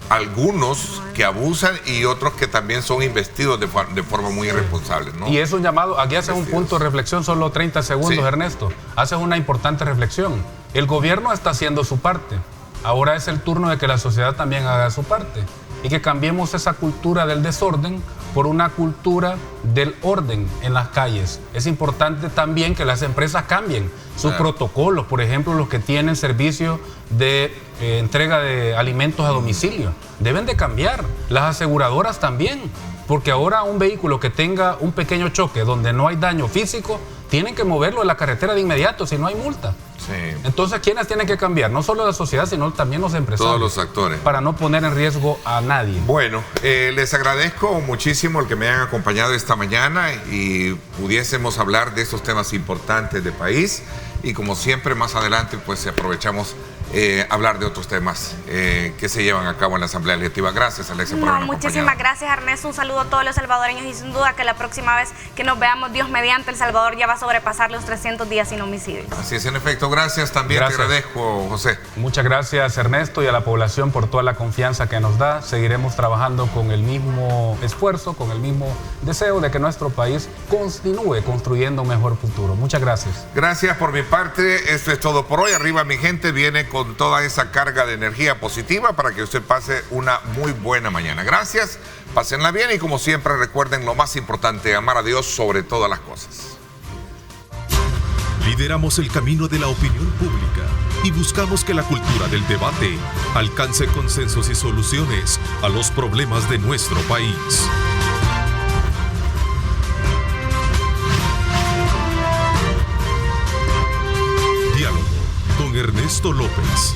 algunos que abusan y otros que también son investidos de forma muy irresponsable, ¿no? Y es un llamado, aquí haces un punto de reflexión, solo 30 segundos, Sí. Ernesto. Haces una importante reflexión. El gobierno está haciendo su parte. Ahora es el turno de que la sociedad también haga su parte. Y que cambiemos esa cultura del desorden por una cultura del orden en las calles. Es importante también que las empresas cambien sus protocolos, por ejemplo, los que tienen servicio de entrega de alimentos a domicilio. Deben de cambiar. Las aseguradoras también, porque ahora un vehículo que tenga un pequeño choque donde no hay daño físico, tienen que moverlo de la carretera de inmediato, si no hay multa. Sí. Entonces, ¿quiénes tienen que cambiar? No solo la sociedad, sino también los empresarios. Todos los actores. Para no poner en riesgo a nadie. Bueno, les agradezco muchísimo el que me hayan acompañado esta mañana y pudiésemos hablar de estos temas importantes del país. Y como siempre, más adelante, pues aprovechamos hablar de otros temas que se llevan a cabo en la Asamblea Legislativa. Gracias, Alexia, por haberme muchísimas acompañado. gracias, Ernesto. Un saludo a todos los salvadoreños y sin duda que la próxima vez que nos veamos, Dios mediante, El Salvador ya va a sobrepasar los 300 días sin homicidios. Así es, en efecto. Gracias. También Gracias. te agradezco, José. Muchas gracias, Ernesto, y a la población por toda la confianza que nos da. Seguiremos trabajando con el mismo esfuerzo, con el mismo deseo de que nuestro país continúe construyendo un mejor futuro. Muchas gracias. Gracias por mi parte. Esto es todo por hoy. Arriba, mi gente, viene con toda esa carga de energía positiva para que usted pase una muy buena mañana. Gracias, pásenla bien y como siempre recuerden lo más importante, amar a Dios sobre todas las cosas. Lideramos el camino de la opinión pública y buscamos que la cultura del debate alcance consensos y soluciones a los problemas de nuestro país. Diálogo con Ernesto López.